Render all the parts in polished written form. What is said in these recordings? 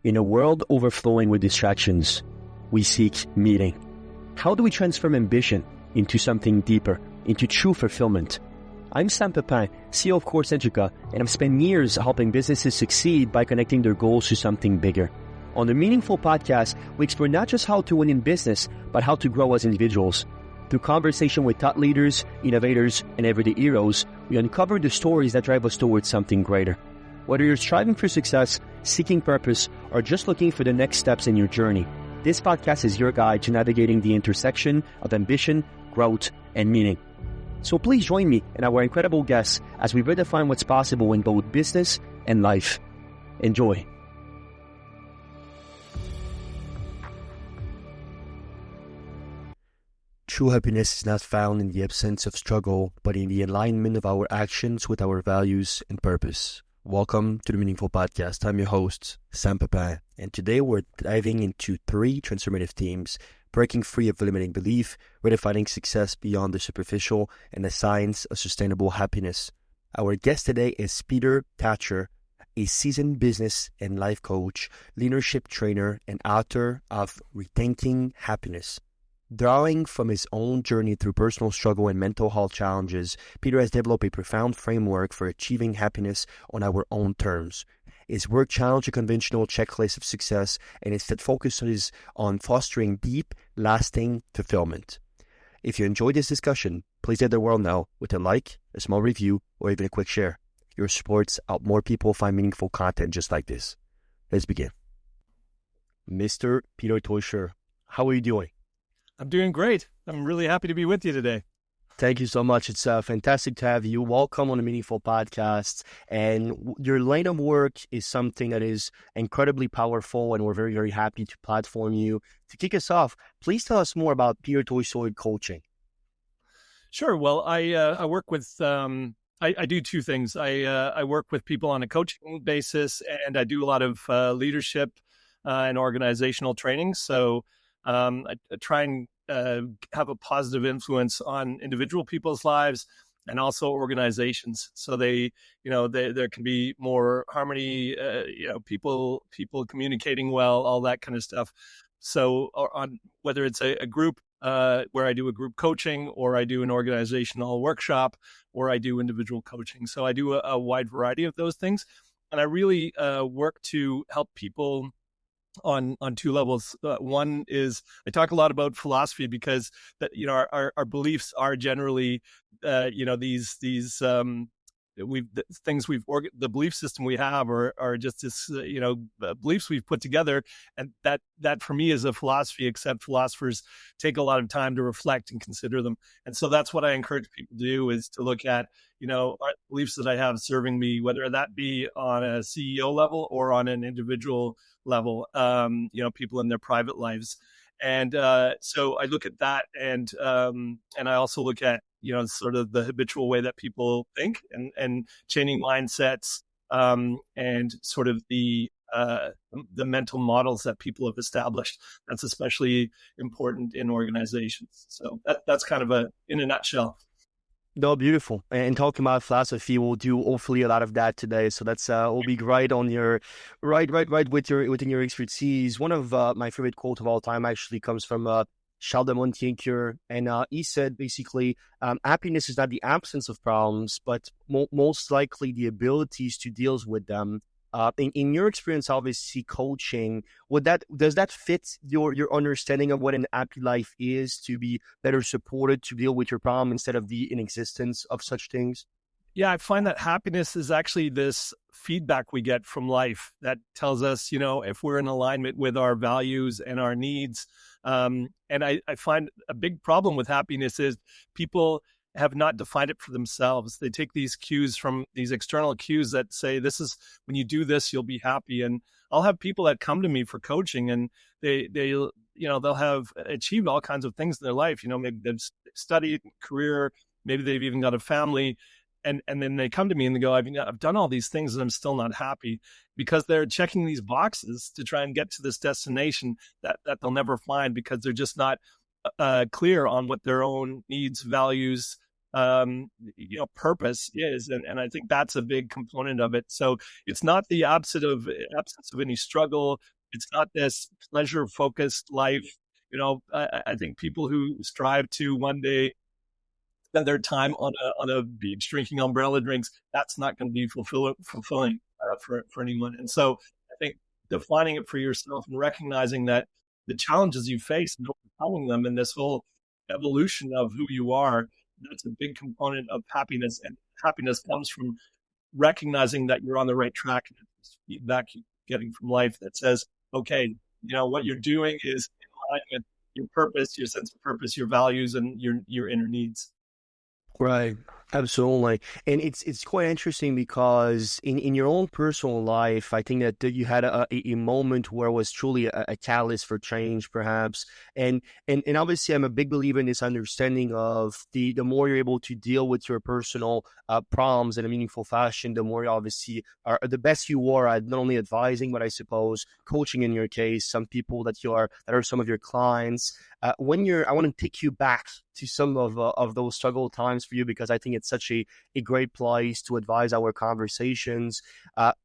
In a world overflowing with distractions, we seek meaning. How do we transform ambition into something deeper, into true fulfillment? I'm Sam Pepin, CEO of Course Educa, and I've spent years helping businesses succeed by connecting their goals to something bigger. On the Meaningful podcast, we explore not just how to win in business, but how to grow as individuals. Through conversation with thought leaders, innovators, and everyday heroes, we uncover the stories that drive us towards something greater. Whether you're striving for success, seeking purpose, or just looking for the next steps in your journey, this podcast is your guide to navigating the intersection of ambition, growth, and meaning. So please join me and our incredible guests as we redefine what's possible in both business and life. Enjoy. True happiness is not found in the absence of struggle, but in the alignment of our actions with our values and purpose. Welcome to the Meaningful Podcast. I'm your host, Sam Pepin, and today we're diving into 3 transformative themes: breaking free of limiting belief, redefining success beyond the superficial, and the science of sustainable happiness. Our guest today is Peter Teuscher, a seasoned business and life coach, leadership trainer, and author of Rethinking Happiness. Drawing from his own journey through personal struggle and mental health challenges, Peter has developed a profound framework for achieving happiness on our own terms. His work challenged a conventional checklist of success and instead focuses on fostering deep, lasting fulfillment. If you enjoyed this discussion, please let the world know with a like, a small review, or even a quick share. Your support helps more people find meaningful content just like this. Let's begin. Mr. Peter Teuscher, how are you doing? I'm doing great. I'm really happy to be with you today. Thank you so much. It's fantastic to have you. Welcome on the Meaningful Podcast. And your line of work is something that is incredibly powerful, and we're very, very happy to platform you. To kick us off, please tell us more about Peter Teuscher coaching. Sure. Well, I work with, I do 2 things. I work with people on a coaching basis, and I do a lot of leadership and organizational training. So I try and have a positive influence on individual people's lives and also organizations. So there can be more harmony, people communicating well, all that kind of stuff. So on whether it's a group where I do a group coaching, or I do an organizational workshop, or I do individual coaching. So I do a wide variety of those things. And I really work to help people on 2 levels. One is I talk a lot about philosophy because that our beliefs are generally the belief system we have are just this beliefs we've put together, and that for me is a philosophy, except philosophers take a lot of time to reflect and consider them. And so that's what I encourage people to do, is to look at are beliefs that I have serving me, whether that be on a CEO level or on an individual level, people in their private lives. And so I look at that, and I also look at sort of the habitual way that people think, and changing mindsets, and sort of the mental models that people have established. That's especially important in organizations. So that's kind of in a nutshell. No, beautiful. And talking about philosophy, we'll do hopefully a lot of that today. So that's will be right on your within your expertise. One of my favorite quotes of all time actually comes from Charles de Montaigne, and he said basically, happiness is not the absence of problems, but most likely the abilities to deal with them. In your experience, obviously coaching, does that fit your understanding of what an happy life is, to be better supported to deal with your problem instead of the inexistence of such things? Yeah, I find that happiness is actually this feedback we get from life that tells us, if we're in alignment with our values and our needs. And I find a big problem with happiness is people have not defined it for themselves. They take these cues from these external cues that say, this is when you do this, you'll be happy. And I'll have people that come to me for coaching, and they'll have achieved all kinds of things in their life. Maybe they've studied, career, maybe they've even got a family. And then they come to me and they go, I've done all these things and I'm still not happy, because they're checking these boxes to try and get to this destination that they'll never find, because they're just not clear on what their own needs, values, purpose is. And I think that's a big component of it. So it's not the absence of any struggle, It's not this pleasure focused life. I think people who strive to one day spend their time on a beach drinking umbrella drinks, that's not going to be fulfilling for anyone. And so I think defining it for yourself and recognizing that the challenges you face and overcoming them in this whole evolution of who you are, that's a big component of happiness. And happiness comes from recognizing that you're on the right track. And it's feedback you're getting from life that says, okay, what you're doing is in line with your purpose, your sense of purpose, your values, and your inner needs. Right. Absolutely. And it's quite interesting because in your own personal life, I think that you had a moment where it was truly a catalyst for change, perhaps. And obviously I'm a big believer in this understanding of the more you're able to deal with your personal problems in a meaningful fashion, the more you obviously are the best you are at not only advising, but I suppose coaching in your case, some people that are some of your clients. I want to take you back to some of those struggle times for you, because I think it's such a great place to advise our conversations.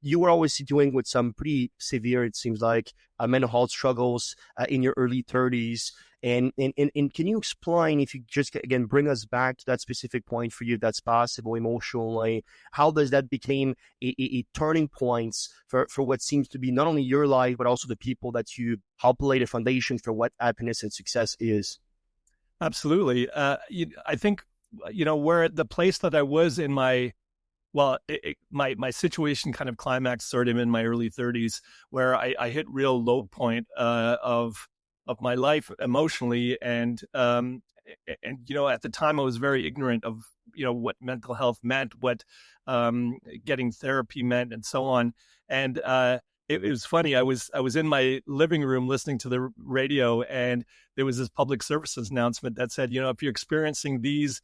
You were always dealing with some pretty severe, it seems like, mental health struggles in your early 30s. And can you explain, if you just, again, bring us back to that specific point for you, if that's possible, emotionally, how does that become a turning point for what seems to be not only your life, but also the people that you help lay the foundation for what happiness and success is? Absolutely. I think, where the place that I was in my situation kind of climaxed sort of in my early 30s, where I hit real low point of my life emotionally, and at the time I was very ignorant of what mental health meant, what getting therapy meant, and so on. And it was funny. I was in my living room listening to the radio, and there was this public services announcement that said, if you're experiencing these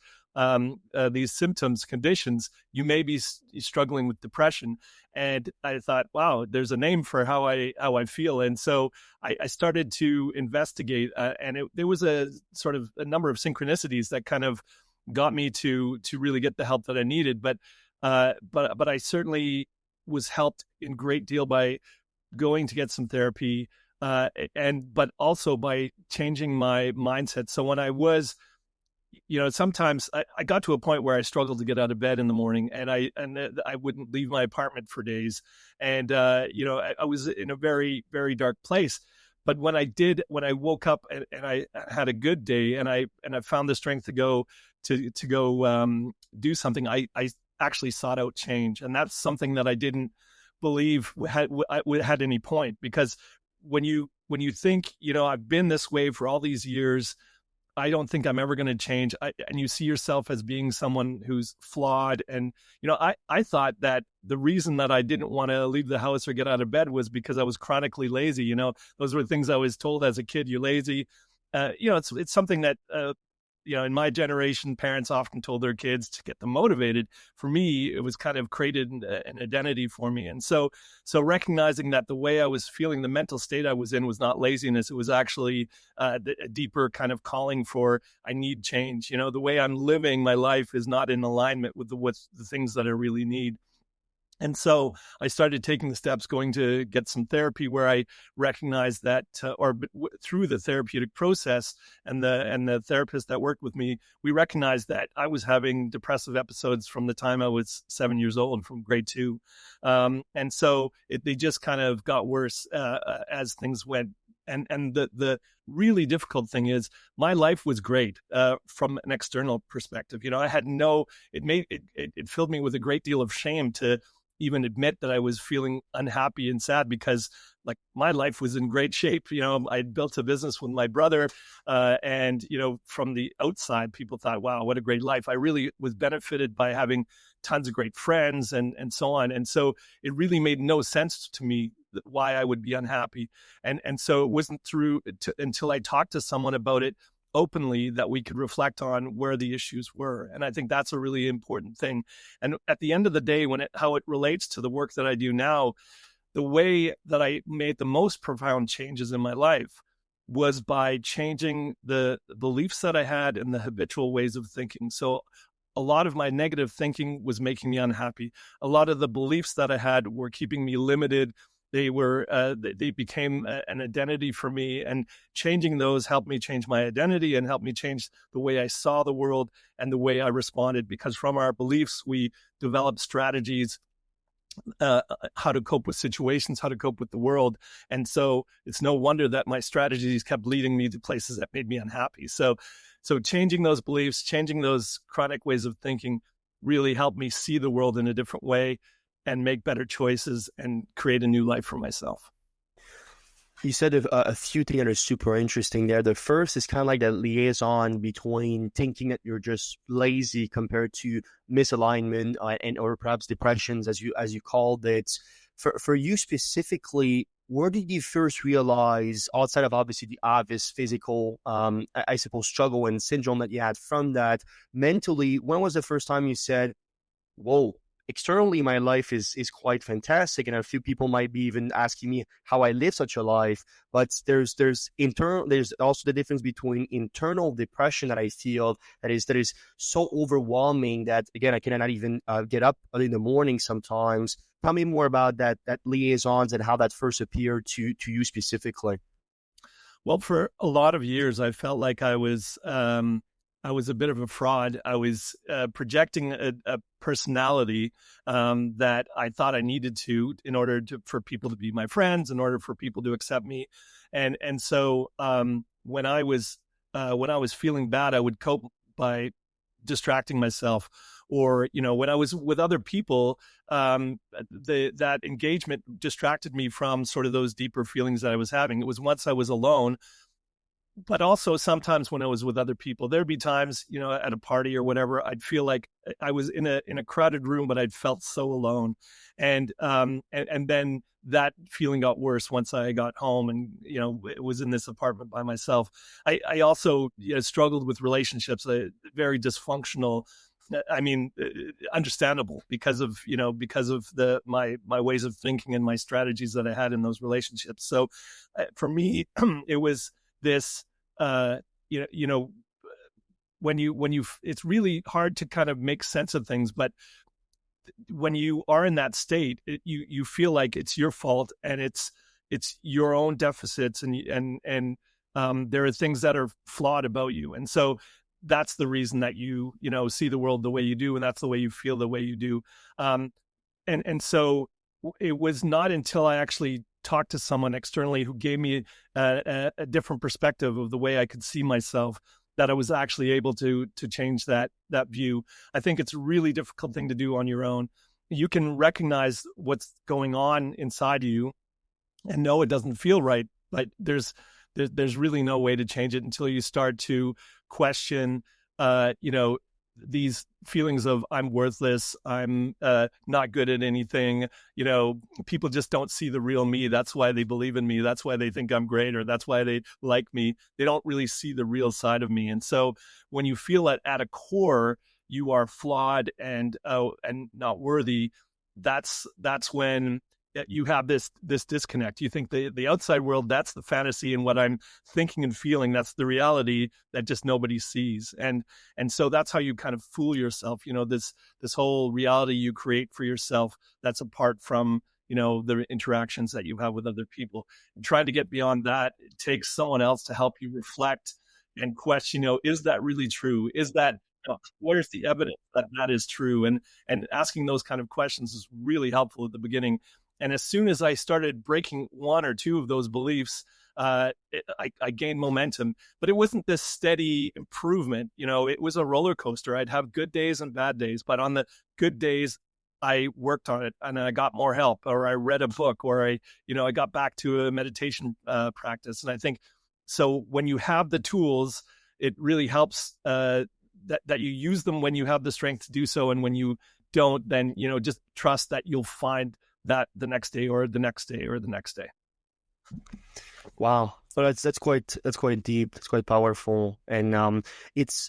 symptoms, conditions, you may be struggling with depression. And I thought, wow, there's a name for how I feel. And so I started to investigate, and there was a sort of a number of synchronicities that kind of got me to really get the help that I needed. But I certainly was helped in great deal by going to get some therapy, but also by changing my mindset. So when I was, sometimes I got to a point where I struggled to get out of bed in the morning, and I wouldn't leave my apartment for days. And, I was in a very, very dark place. But when I woke up and I had a good day, and I found the strength to go do something, I actually sought out change. And that's something that I didn't believe had any point, because when you think, I've been this way for all these years, I don't think I'm ever going to change. And you see yourself as being someone who's flawed. And, I thought that the reason that I didn't want to leave the house or get out of bed was because I was chronically lazy. Those were things I was told as a kid: you're lazy. It's something that, in my generation, parents often told their kids to get them motivated. For me, it was kind of created an identity for me. And so recognizing that the way I was feeling, the mental state I was in, was not laziness. It was actually a deeper kind of calling for, I need change. The way I'm living my life is not in alignment with the things that I really need. And so I started taking the steps, going to get some therapy, where I recognized that, through the therapeutic process and the therapist that worked with me, we recognized that I was having depressive episodes from the time I was 7 years old, from grade 2. And so they just kind of got worse as things went. And the really difficult thing is, my life was great from an external perspective. I had it filled me with a great deal of shame to even admit that I was feeling unhappy and sad, because like my life was in great shape. I built a business with my brother, and from the outside, people thought, wow, what a great life. I really was benefited by having tons of great friends and so on. And so it really made no sense to me why I would be unhappy. And so it wasn't until I talked to someone about it openly that we could reflect on where the issues were. And I think that's a really important thing. And at the end of the day, how it relates to the work that I do now, the way that I made the most profound changes in my life was by changing the beliefs that I had and the habitual ways of thinking. So a lot of my negative thinking was making me unhappy. A lot of the beliefs that I had were keeping me limited they became an identity for me, and changing those helped me change my identity and helped me change the way I saw the world and the way I responded. Because from our beliefs, we develop strategies, how to cope with situations, how to cope with the world. And so it's no wonder that my strategies kept leading me to places that made me unhappy. So changing those beliefs, changing those chronic ways of thinking really helped me see the world in a different way and make better choices and create a new life for myself. You said a few things that are super interesting there. The first is kind of like that liaison between thinking that you're just lazy compared to misalignment and or perhaps depressions, as you called it. For you specifically, where did you first realize, outside of obviously the obvious physical, I suppose, struggle and syndrome that you had from that, mentally, when was the first time you said, whoa, externally my life is quite fantastic, and a few people might be even asking me how I live such a life, but there's also the difference between internal depression that I feel that is so overwhelming that, again, I cannot even get up in the morning sometimes. Tell me more about that liaisons and how that first appeared to you specifically. Well, for a lot of years, I felt like I was a bit of a fraud. I was projecting a personality that I thought I needed to in order for people to be my friends, in order for people to accept me, and so when I was feeling bad, I would cope by distracting myself, or when I was with other people, that engagement distracted me from sort of those deeper feelings that I was having. It was once I was alone. But also sometimes when I was with other people, there'd be times, at a party or whatever, I'd feel like I was in a crowded room, but I'd felt so alone. And then that feeling got worse once I got home and, it was in this apartment by myself. I also struggled with relationships, very dysfunctional. I mean, understandable because of my ways of thinking and my strategies that I had in those relationships. So for me, it was this, when you, it's really hard to kind of make sense of things, but when you are in that state, you feel like it's your fault and it's your own deficits, and there are things that are flawed about you. And so that's the reason that you see the world the way you do, and that's the way you feel the way you do. And so it was not until I actually talked to someone externally who gave me a different perspective of the way I could see myself that I was actually able to change that view. I think it's a really difficult thing to do on your own. You can recognize what's going on inside you and know it doesn't feel right, but there's really no way to change it until you start to question, these feelings of I'm worthless, I'm not good at anything. People just don't see the real me. That's why they believe in me. That's why they think I'm great, or that's why they like me. They don't really see the real side of me. And so when you feel that at a core you are flawed and not worthy, that's when you have this disconnect. You think the outside world, that's the fantasy, and what I'm thinking and feeling, that's the reality that just nobody sees. And so that's how you kind of fool yourself. This whole reality you create for yourself that's apart from the interactions that you have with other people. And trying to get beyond that, it takes someone else to help you reflect and question. Is that really true? Is that where's the evidence that is true? And asking those kind of questions is really helpful at the beginning. And as soon as I started breaking one or two of those beliefs, I gained momentum. But it wasn't this steady improvement. It was a roller coaster. I'd have good days and bad days. But on the good days, I worked on it and I got more help, or I read a book, or I got back to a meditation practice. And I think so when you have the tools, it really helps that you use them when you have the strength to do so. And when you don't, then, just trust that you'll find that the next day or the next day or the next day. Wow. Well, that's quite deep. It's quite powerful. And it's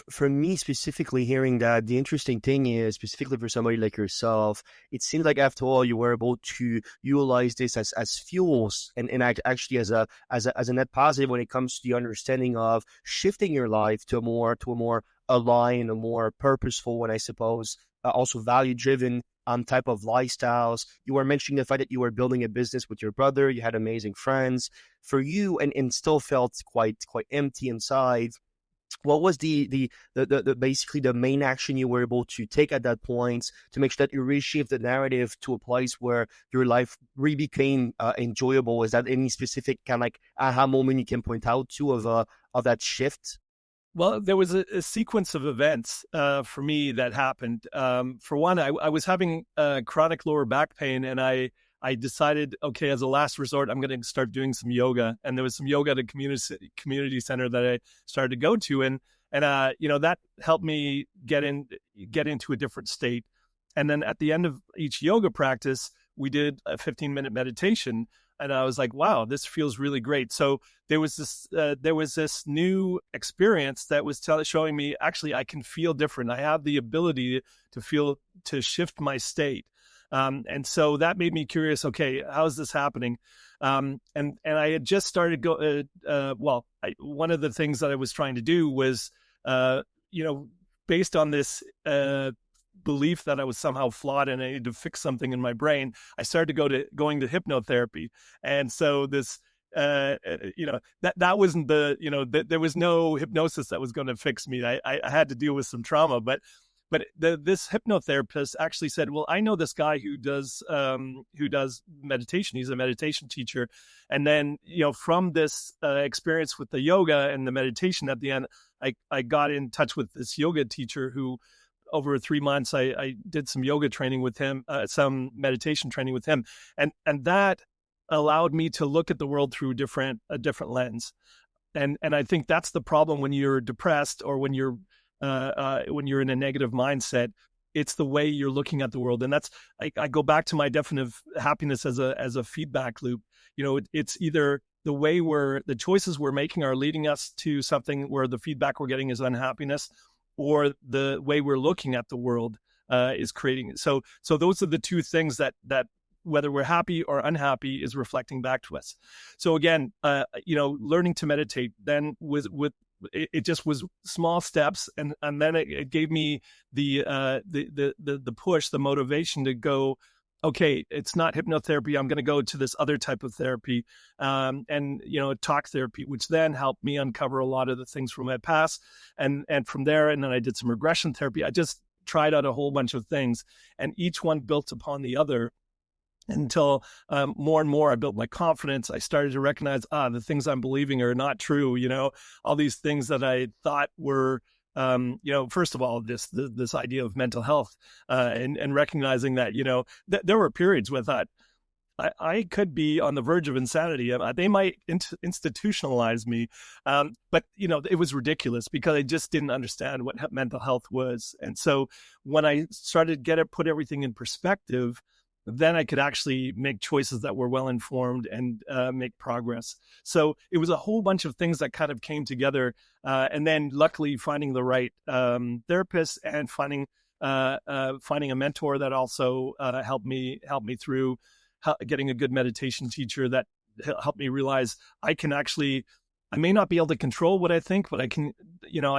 for me specifically, hearing that, the interesting thing is, specifically for somebody like yourself, it seems like after all you were able to utilize this as fuels and actually as a net positive when it comes to the understanding of shifting your life to a more aligned, a more purposeful, and I suppose also value driven type of lifestyles. You were mentioning the fact that you were building a business with your brother. You had amazing friends. For you, and still felt quite empty inside. What was the basically the main action you were able to take at that point to make sure that you reshift the narrative to a place where your life really became enjoyable? Is that any specific kind of like aha moment you can point out to of that shift? Well, there was a sequence of events for me that happened. For one, I was having chronic lower back pain, and I decided, okay, as a last resort, I'm going to start doing some yoga. And there was some yoga at a community center that I started to go to, and that helped me get into a different state. And then at the end of each yoga practice, we did a 15-minute meditation. And I was like, wow, this feels really great. So there was this new experience that was showing me, actually, I can feel different. I have the ability to shift my state. And so that made me curious. Okay, how is this happening? And I had just started one of the things that I was trying to do was, based on this belief that I was somehow flawed and I needed to fix something in my brain, I started going to hypnotherapy. And so this, that wasn't there was no hypnosis that was going to fix me. I had to deal with some trauma, but this hypnotherapist actually said, well, I know this guy who does meditation. He's a meditation teacher. And then, from this experience with the yoga and the meditation at the end, I got in touch with this yoga teacher who, over 3 months, I did some yoga training with him, some meditation training with him. And that allowed me to look at the world through a different lens. And I think that's the problem when you're depressed or when you're in a negative mindset. It's the way you're looking at the world. And that's, I go back to my definition of happiness as a feedback loop. It's either the choices we're making are leading us to something where the feedback we're getting is unhappiness, or the way we're looking at the world is creating it. So those are the two things that whether we're happy or unhappy is reflecting back to us. So again, learning to meditate then it just was small steps, and then it gave me the push, the motivation to go, okay, it's not hypnotherapy. I'm going to go to this other type of therapy, and talk therapy, which then helped me uncover a lot of the things from my past, and from there, and then I did some regression therapy. I just tried out a whole bunch of things, and each one built upon the other until more and more I built my confidence. I started to recognize, the things I'm believing are not true. All these things that I thought were, first of all, this idea of mental health, and recognizing that, there were periods where I thought I could be on the verge of insanity. They might institutionalize me. But it was ridiculous because I just didn't understand what mental health was. And so when I started to put everything in perspective, then I could actually make choices that were well-informed and make progress. So it was a whole bunch of things that kind of came together. And then luckily finding the right therapist and finding a mentor that also helped me through getting a good meditation teacher that helped me realize I may not be able to control what I think, but I can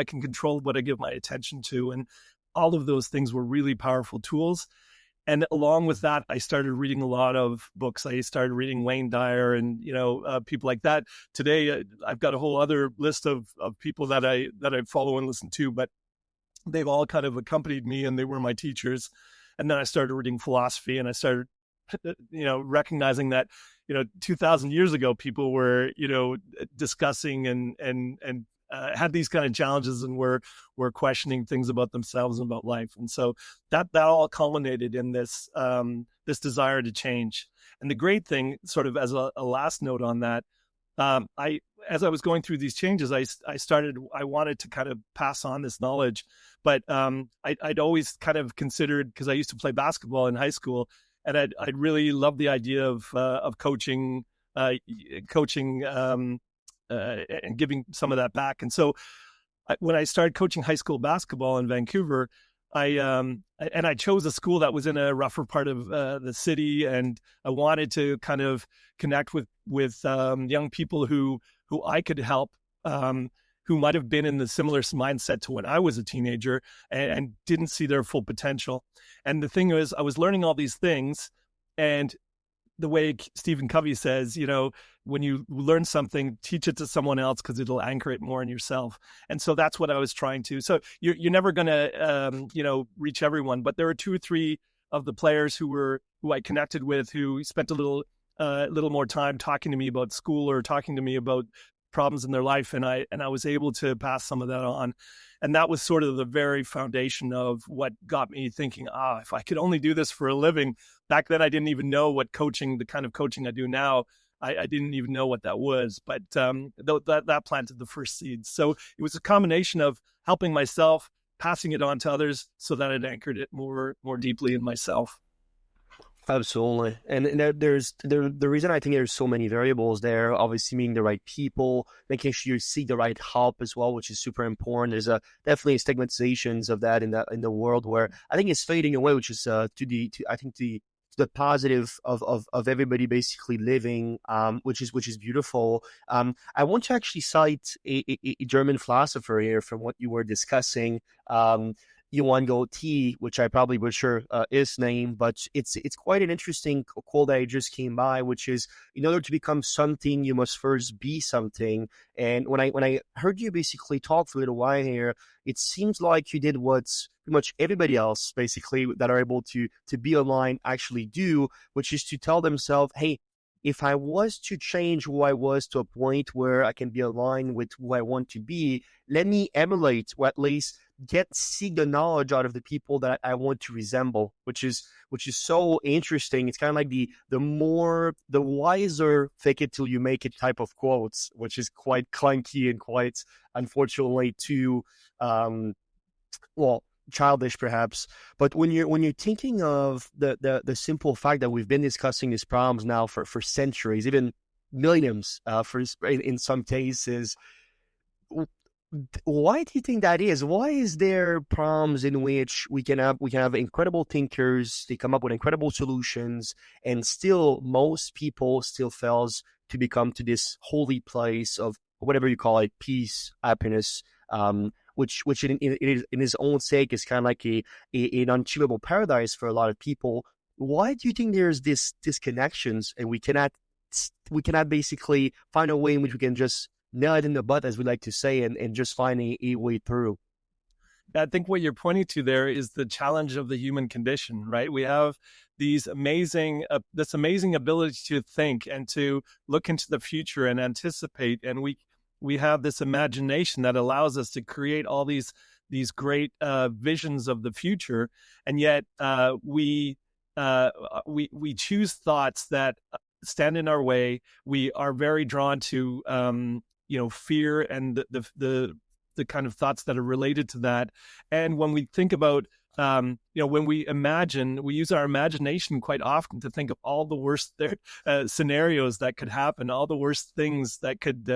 control what I give my attention to. And all of those things were really powerful tools. And along with that, I started reading a lot of books. I started reading Wayne Dyer and, people like that. Today, I've got a whole other list of people that I follow and listen to, but they've all kind of accompanied me and they were my teachers. And then I started reading philosophy, and I started, recognizing that, 2000 years ago, people were, discussing and had these kind of challenges and were questioning things about themselves and about life. And so that all culminated in this desire to change. And the great thing, sort of as a last note on that, as I was going through these changes, I wanted to kind of pass on this knowledge, but I'd always kind of considered, because I used to play basketball in high school, and I'd really loved the idea of coaching, and giving some of that back. And so when I started coaching high school basketball in Vancouver, I chose a school that was in a rougher part of the city, and I wanted to kind of connect with young people who I could help. who might have been in the similar mindset to when I was a teenager and didn't see their full potential. And the thing is, I was learning all these things, and the way Stephen Covey says, when you learn something, teach it to someone else because it'll anchor it more in yourself. And so that's what I was trying to. So you're never going to, reach everyone, but there were 2 or 3 of the players who I connected with, who spent a little more time talking to me about school or talking to me about problems in their life, and I was able to pass some of that on. And that was sort of the very foundation of what got me thinking, if I could only do this for a living. Back then, I didn't even know what coaching, the kind of coaching I do now, I didn't even know what that was. But that planted the first seeds. So it was a combination of helping myself, passing it on to others, so that it anchored it more deeply in myself. Absolutely. And the reason I think there's so many variables there, obviously meeting the right people, making sure you seek the right help as well, which is super important. There's definitely stigmatizations of that in the world where I think it's fading away, which is the positive of everybody basically living, which is beautiful. I want to actually cite a German philosopher here from what you were discussing. Yuan Ti, which I probably butcher his name, but it's quite an interesting quote that I just came by, which is, in order to become something, you must first be something. And when I heard you basically talk for a little while here, it seems like you did what pretty much everybody else basically that are able to be online actually do, which is to tell themselves, hey, if I was to change who I was to a point where I can be aligned with who I want to be, let me emulate, or at least seek the knowledge out of the people that I want to resemble, which is so interesting. It's kind of like the wiser fake it till you make it type of quotes, which is quite clunky and quite, unfortunately, too childish perhaps. But when you're thinking of the simple fact that we've been discussing these problems now for centuries, even millenniums, in some cases, why do you think that is? Why is there problems in which we can have incredible thinkers, they come up with incredible solutions, and still most people still fails to become to this holy place of whatever you call it, peace, happiness, which in its own sake is kind of like an unachievable paradise for a lot of people. Why do you think there's this disconnections, and we cannot basically find a way in which we can just nail it in the butt, as we like to say, and just find a way through? I think what you're pointing to there is the challenge of the human condition, right? We have this amazing ability to think and to look into the future and anticipate, and we have this imagination that allows us to create all these great visions of the future, and yet we choose thoughts that stand in our way. We are very drawn to fear and the kind of thoughts that are related to that. And when we think about when we imagine, we use our imagination quite often to think of all the worst scenarios that could happen, all the worst things that could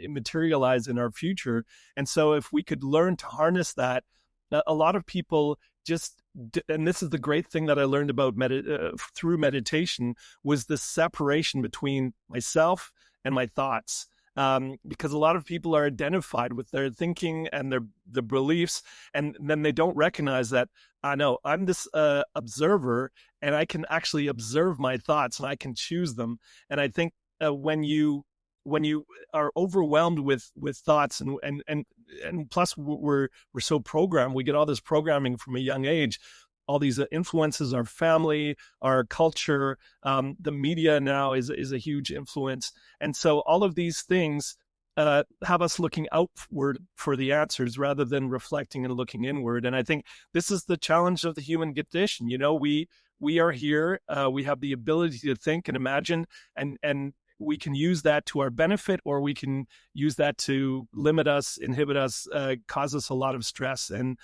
materialize in our future. And so if we could learn to harness that, a lot of people just, and this is the great thing that I learned about through meditation, was the separation between myself and my thoughts. Because a lot of people are identified with their thinking and their beliefs, and then they don't recognize that, I know I'm this observer, and I can actually observe my thoughts and I can choose them. And I think when you are overwhelmed with thoughts, and plus we're so programmed, we get all this programming from a young age. All these influences, our family, our culture, the media now is a huge influence. And so all of these things have us looking outward for the answers rather than reflecting and looking inward. And I think this is the challenge of the human condition. We are here. We have the ability to think and imagine, and we can use that to our benefit, or we can use that to limit us, inhibit us, cause us a lot of stress and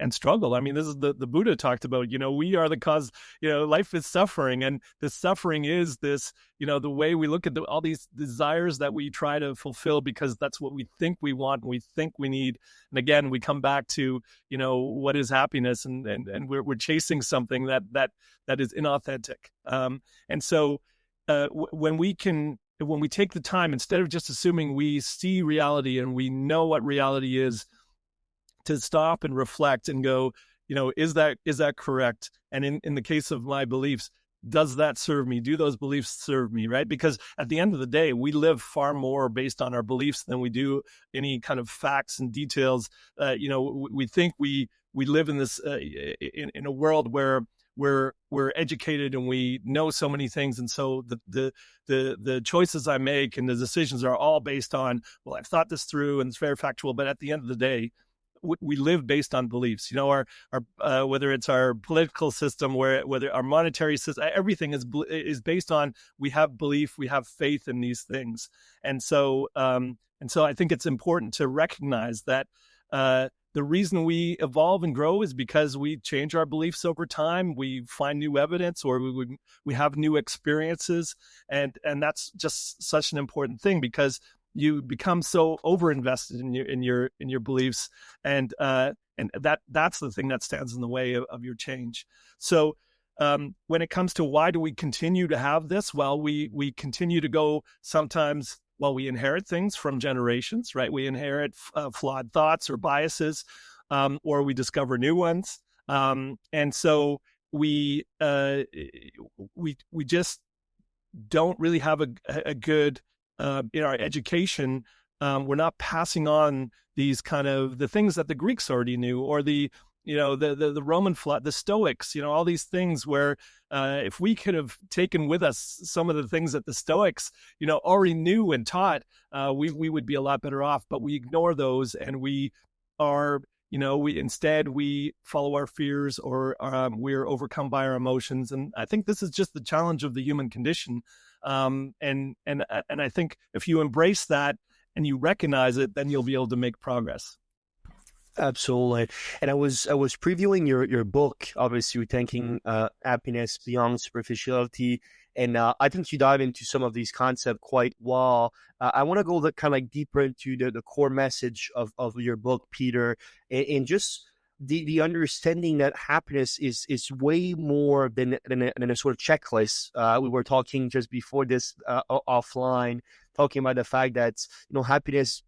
struggle. I mean, this is the Buddha talked about, we are the cause, life is suffering. And the suffering is this, the way we look at all these desires that we try to fulfill because that's what we think we want and we think we need. And again, we come back to, what is happiness? And we're chasing something that is inauthentic. And so when we can when we take the time, instead of just assuming we see reality and we know what reality is, to stop and reflect and go, is that correct? And in the case of my beliefs, does that serve me? Do those beliefs serve me? Right? Because at the end of the day, we live far more based on our beliefs than we do any kind of facts and details. We think we live in this in a world where we're educated and we know so many things, and so the choices I make and the decisions are all based on, well, I've thought this through and it's very factual. But at the end of the day, we live based on beliefs. Our whether it's our political system, whether our monetary system, everything is based on, we have belief, we have faith in these things. And so I think it's important to recognize that the reason we evolve and grow is because we change our beliefs over time. We find new evidence, or we have new experiences, and that's just such an important thing, because you become so overinvested in your beliefs, and that's the thing that stands in the way of your change. So when it comes to why do we continue to have this? Well, we continue to go sometimes. Well, we inherit things from generations, right? We inherit flawed thoughts or biases, or we discover new ones, and so we just don't really have a good in our education. We're not passing on these kind of the things that the Greeks already knew, or the Roman the Stoics, all these things where if we could have taken with us some of the things that the Stoics, already knew and taught, we would be a lot better off. But we ignore those, and we are, we follow our fears, or we're overcome by our emotions. And I think this is just the challenge of the human condition. And I think if you embrace that and you recognize it, then you'll be able to make progress. Absolutely. And I was previewing your book. Obviously, you're thinking happiness beyond superficiality, and I think you dive into some of these concepts quite well. I want to go kind of like deeper into the core message of your book, Peter, and just the understanding that happiness is way more than a sort of checklist. We were talking just before this offline, talking about the fact that happiness.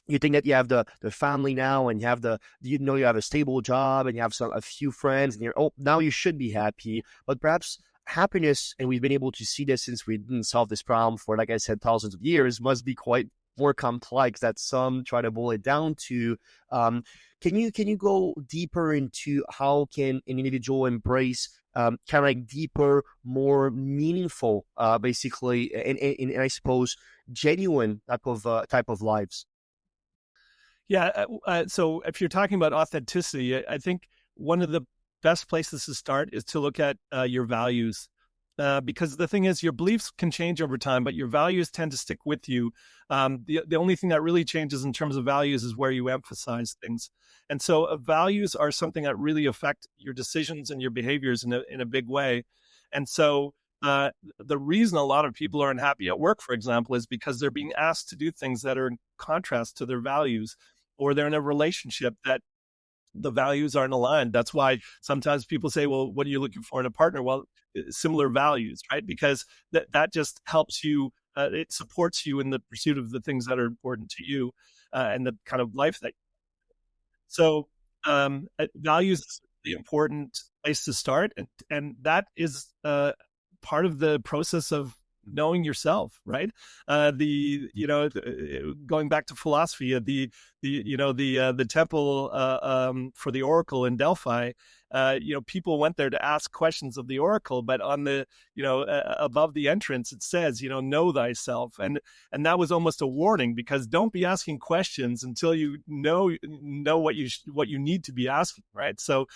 You think that you have the family now, and you have you have a stable job, and you have a few friends, and now you should be happy. But perhaps happiness, and we've been able to see this since we didn't solve this problem for, like I said, thousands of years, must be quite more complex that some try to boil it down to. Can you go deeper into how can an individual embrace kind of like deeper, more meaningful, basically, and I suppose genuine type of lives? Yeah. So if you're talking about authenticity, I think one of the best places to start is to look at your values. Because the thing is, your beliefs can change over time, but your values tend to stick with you. The only thing that really changes in terms of values is where you emphasize things. And so values are something that really affect your decisions and your behaviors in a big way. And so the reason a lot of people are unhappy at work, for example, is because they're being asked to do things that are in contrast to their values, or they're in a relationship that the values aren't aligned. That's why sometimes people say, well, what are you looking for in a partner? Well, similar values, right? Because that just helps you, it supports you in the pursuit of the things that are important to you, and the kind of life that. So values is the important place to start, and that is part of the process of knowing yourself, right? Going back to philosophy, the temple for the oracle in Delphi, people went there to ask questions of the oracle, but on the above the entrance it says, know thyself, and that was almost a warning, because don't be asking questions until you know what you need to be asking, right? So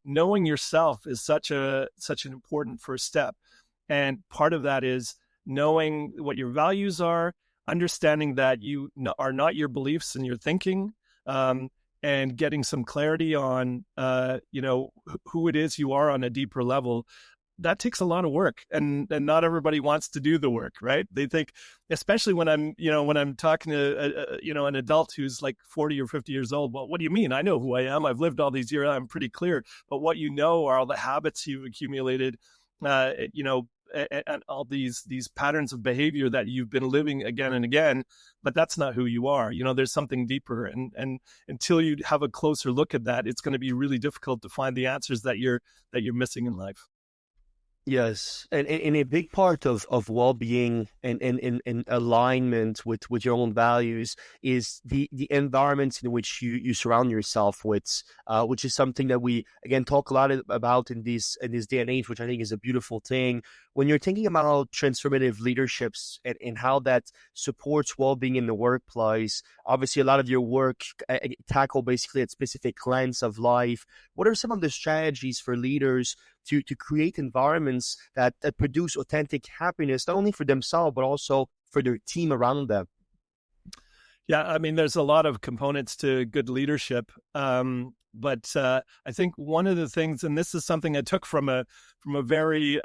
knowing yourself is such an important first step. And part of that is knowing what your values are, understanding that you are not your beliefs and your thinking, and getting some clarity on, who it is you are on a deeper level. That takes a lot of work, and not everybody wants to do the work, right? They think, especially when I'm talking to an adult who's like 40 or 50 years old. Well, what do you mean? I know who I am. I've lived all these years. I'm pretty clear. But what are all the habits you've accumulated, and all these patterns of behavior that you've been living again and again, but that's not who you are. There's something deeper, and until you have a closer look at that, it's going to be really difficult to find the answers that you're missing in life. Yes, and a big part of well-being and alignment with your own values is the environments in which you surround yourself with, which is something that we again talk a lot about in this day and age, which I think is a beautiful thing. When you're thinking about transformative leaderships and how that supports well-being in the workplace, obviously a lot of your work tackle basically a specific lens of life. What are some of the strategies for leaders to create environments that produce authentic happiness, not only for themselves, but also for their team around them? Yeah, I mean, there's a lot of components to good leadership. But I think one of the things, and this is something I took from a very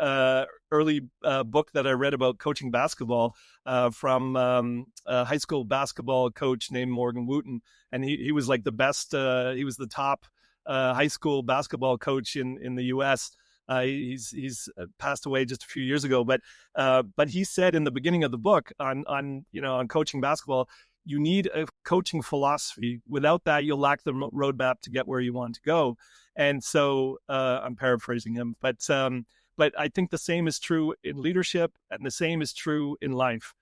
early book that I read about coaching basketball from a high school basketball coach named Morgan Wooten, and he was like the best. He was the top high school basketball coach in the U.S. He's passed away just a few years ago, but he said in the beginning of the book on coaching basketball, you need a coaching philosophy. Without that, you'll lack the roadmap to get where you want to go. And so I'm paraphrasing him, but I think the same is true in leadership, and the same is true in life.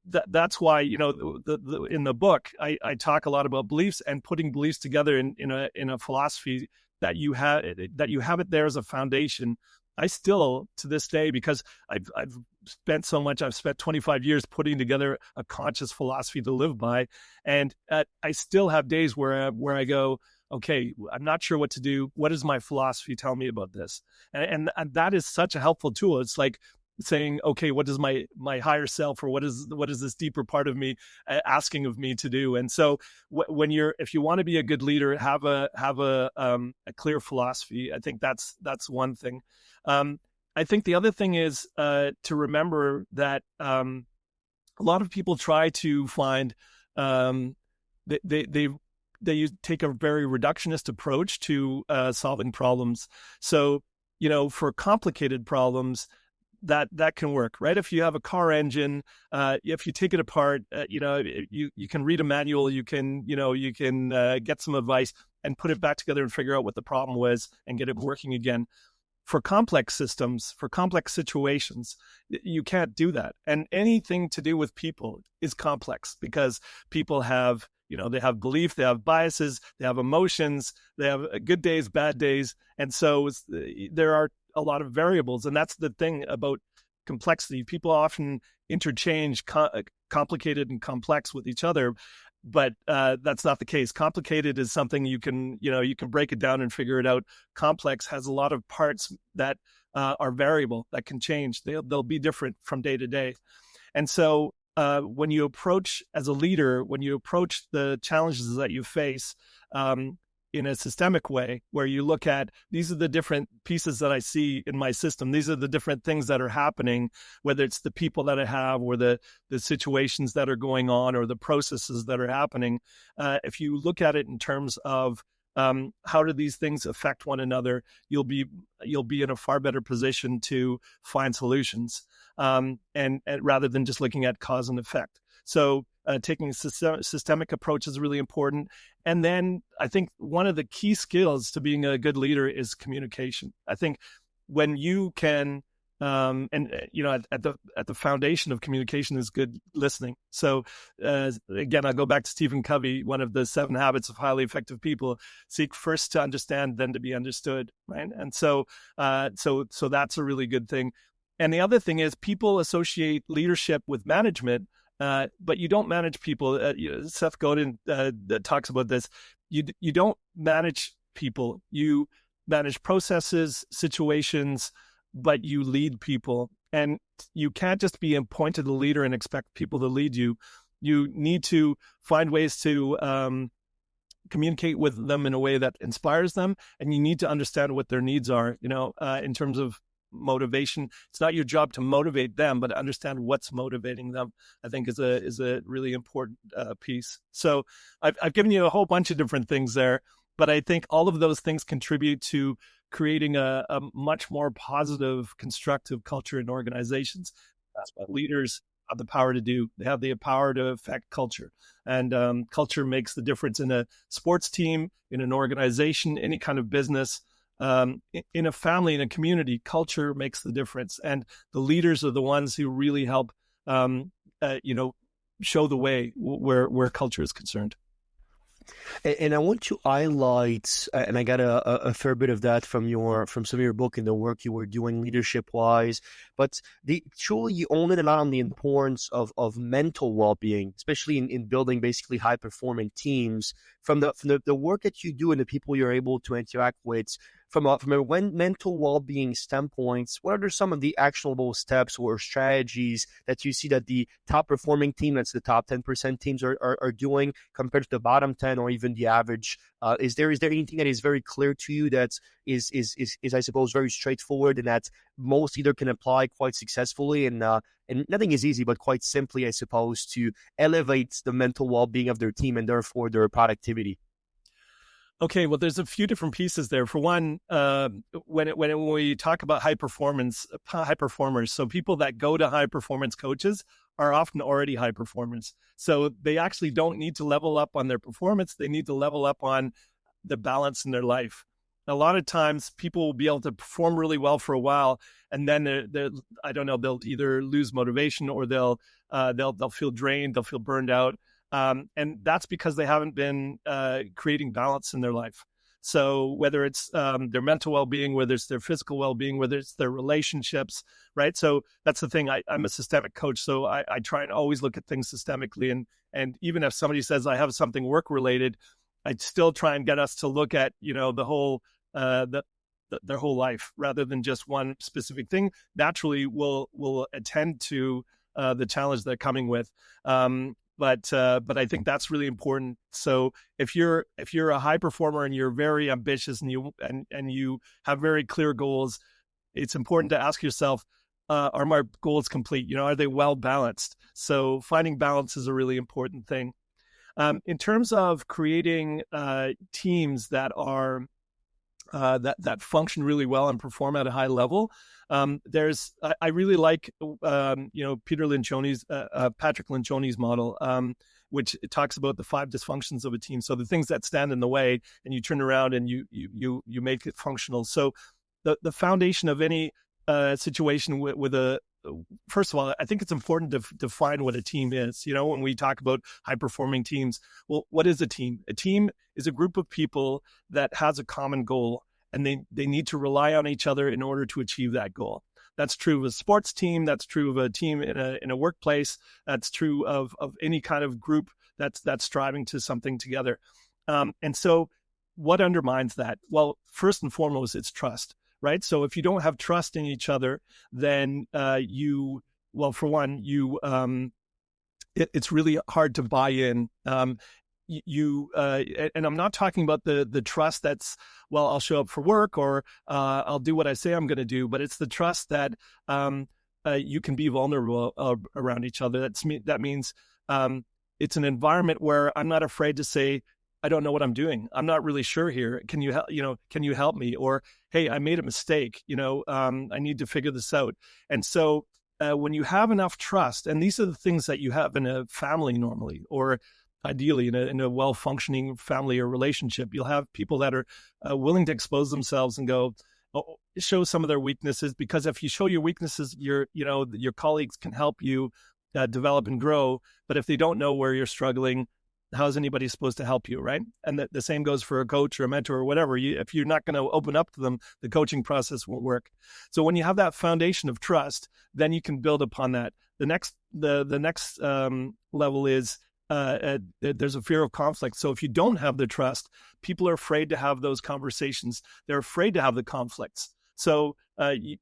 That's why in the book I talk a lot about beliefs and putting beliefs together in a philosophy that you have it there as a foundation. I still, to this day, because I've spent 25 years putting together a conscious philosophy to live by, and I still have days where I go, okay, I'm not sure what to do. What does my philosophy tell me about this? And that is such a helpful tool. It's like saying, okay, what does my higher self, or what is this deeper part of me asking of me to do? And so if you want to be a good leader, have a clear philosophy. I think that's one thing. I think the other thing is to remember that a lot of people try to find they take a very reductionist approach to solving problems. So for complicated problems, that can work, right? If you have a car engine, if you take it apart, you can read a manual, you can get some advice and put it back together and figure out what the problem was and get it working again. For complex systems, for complex situations, you can't do that. And anything to do with people is complex, because people have, they have belief, they have biases, they have emotions, they have good days, bad days. And so there are a lot of variables. And that's the thing about complexity. People often interchange complicated and complex with each other, but that's not the case. Complicated is something you can break it down and figure it out. Complex has a lot of parts that are variable, that can change. They'll be different from day to day. And so when you approach as a leader, when you approach the challenges that you face in a systemic way, where you look at, these are the different pieces that I see in my system. These are the different things that are happening, whether it's the people that I have, or the situations that are going on, or the processes that are happening. If you look at it in terms of how do these things affect one another, you'll be in a far better position to find solutions, and rather than just looking at cause and effect. So taking a systemic approach is really important. And then I think one of the key skills to being a good leader is communication. I think when you can, at the foundation of communication is good listening. So again, I'll go back to Stephen Covey, one of the 7 habits of highly effective people: seek first to understand, then to be understood. Right. And so that's a really good thing. And the other thing is, people associate leadership with management. But you don't manage people. Seth Godin talks about this. You don't manage people. You manage processes, situations, but you lead people. And you can't just be appointed a leader and expect people to lead you. You need to find ways to communicate with them in a way that inspires them, and you need to understand what their needs are. In terms of motivation, it's not your job to motivate them, but to understand what's motivating them, I think is a really important piece. So I've given you a whole bunch of different things there, but I think all of those things contribute to creating a much more positive, constructive culture in organizations. That's what leaders have the power to do. They have the power to affect culture. And culture makes the difference in a sports team, in an organization, any kind of business, in a family, in a community. Culture makes the difference. And the leaders are the ones who really help, show the way where culture is concerned. And I want to highlight, and I got a fair bit of that from some of your book and the work you were doing leadership wise. But truly, you own it a lot on the importance of mental well being, especially in building basically high performing teams. From the work that you do and the people you're able to interact with, from a mental well-being standpoint, what are some of the actionable steps or strategies that you see that the top performing team, that's the top 10% teams are doing compared to the bottom 10 or even the average? Is there anything that is very clear to you that is I suppose very straightforward and that most either can apply quite successfully and nothing is easy, but quite simply, I suppose, to elevate the mental well-being of their team and therefore their productivity? Okay, well, there's a few different pieces there. For one, when we talk about high performers, so people that go to high performance coaches are often already high performers. So they actually don't need to level up on their performance. They need to level up on the balance in their life. A lot of times people will be able to perform really well for a while, and then I don't know, they'll either lose motivation or they'll feel drained, they'll feel burned out. And that's because they haven't been creating balance in their life. So whether it's their mental well-being, whether it's their physical well-being, whether it's their relationships, right? So that's the thing. I'm a systemic coach, so I try and always look at things systemically. And even if somebody says I have something work-related, I'd still try and get us to look at, the whole their whole life rather than just one specific thing. Naturally, we'll attend to the challenge they're coming with. But I think that's really important. So if you're a high performer and you're very ambitious and you have very clear goals, it's important to ask yourself, are my goals complete? Are they well balanced? So finding balance is a really important thing. In terms of creating teams that are that function really well and perform at a high level. I really like Patrick Lencioni's model, which talks about the 5 dysfunctions of a team. So the things that stand in the way, and you turn around and you make it functional. So the foundation of any situation with a first of all, I think it's important to define what a team is. When we talk about high-performing teams, well, what is a team? A team is a group of people that has a common goal, and they need to rely on each other in order to achieve that goal. That's true of a sports team. That's true of a team in a workplace. That's true of any kind of group that's striving to something together. And so what undermines that? Well, first and foremost, it's trust. Right. So if you don't have trust in each other, then it's really hard to buy in. And I'm not talking about the trust that's, well, I'll show up for work or I'll do what I say I'm going to do, but it's the trust that you can be vulnerable around each other. That means it's an environment where I'm not afraid to say, I don't know what I'm doing. I'm not really sure here. Can you help me? Or, hey, I made a mistake. I need to figure this out. And so when you have enough trust, and these are the things that you have in a family normally, or ideally in a well-functioning family or relationship, you'll have people that are willing to expose themselves and go, show some of their weaknesses, because if you show your weaknesses, your colleagues can help you develop and grow. But if they don't know where you're struggling, how is anybody supposed to help you, right? And the same goes for a coach or a mentor or whatever. If you're not going to open up to them, the coaching process won't work. So when you have that foundation of trust, then you can build upon that. The next level is there's a fear of conflict. So if you don't have the trust, people are afraid to have those conversations. They're afraid to have the conflicts. So I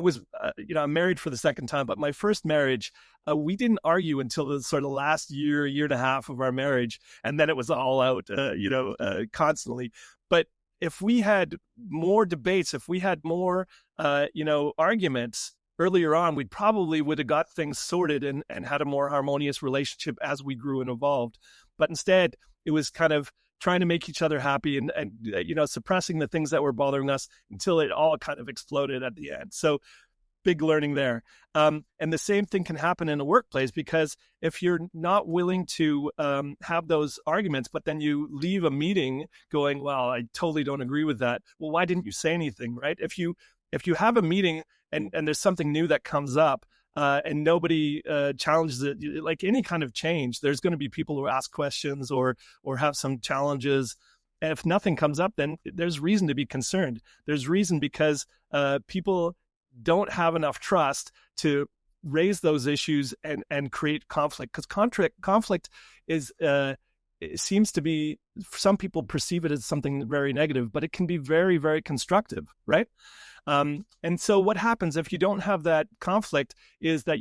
was, I'm married for the second time, but my first marriage, we didn't argue until the sort of last year and a half of our marriage. And then it was all out, constantly. But if we had more debates, if we had more, arguments earlier on, we probably would have got things sorted and had a more harmonious relationship as we grew and evolved. But instead, it was kind of, trying to make each other happy and suppressing the things that were bothering us until it all kind of exploded at the end. So big learning there. And the same thing can happen in a workplace, because if you're not willing to have those arguments, but then you leave a meeting going, well, I totally don't agree with that. Well, why didn't you say anything, right? If you have a meeting and there's something new that comes up, and nobody challenges it, like any kind of change, there's going to be people who ask questions or have some challenges. And if nothing comes up, then there's reason to be concerned. There's reason because people don't have enough trust to raise those issues and create conflict, because conflict is it seems to be, some people perceive it as something very negative, but it can be very, very constructive, right? And so what happens if you don't have that conflict is that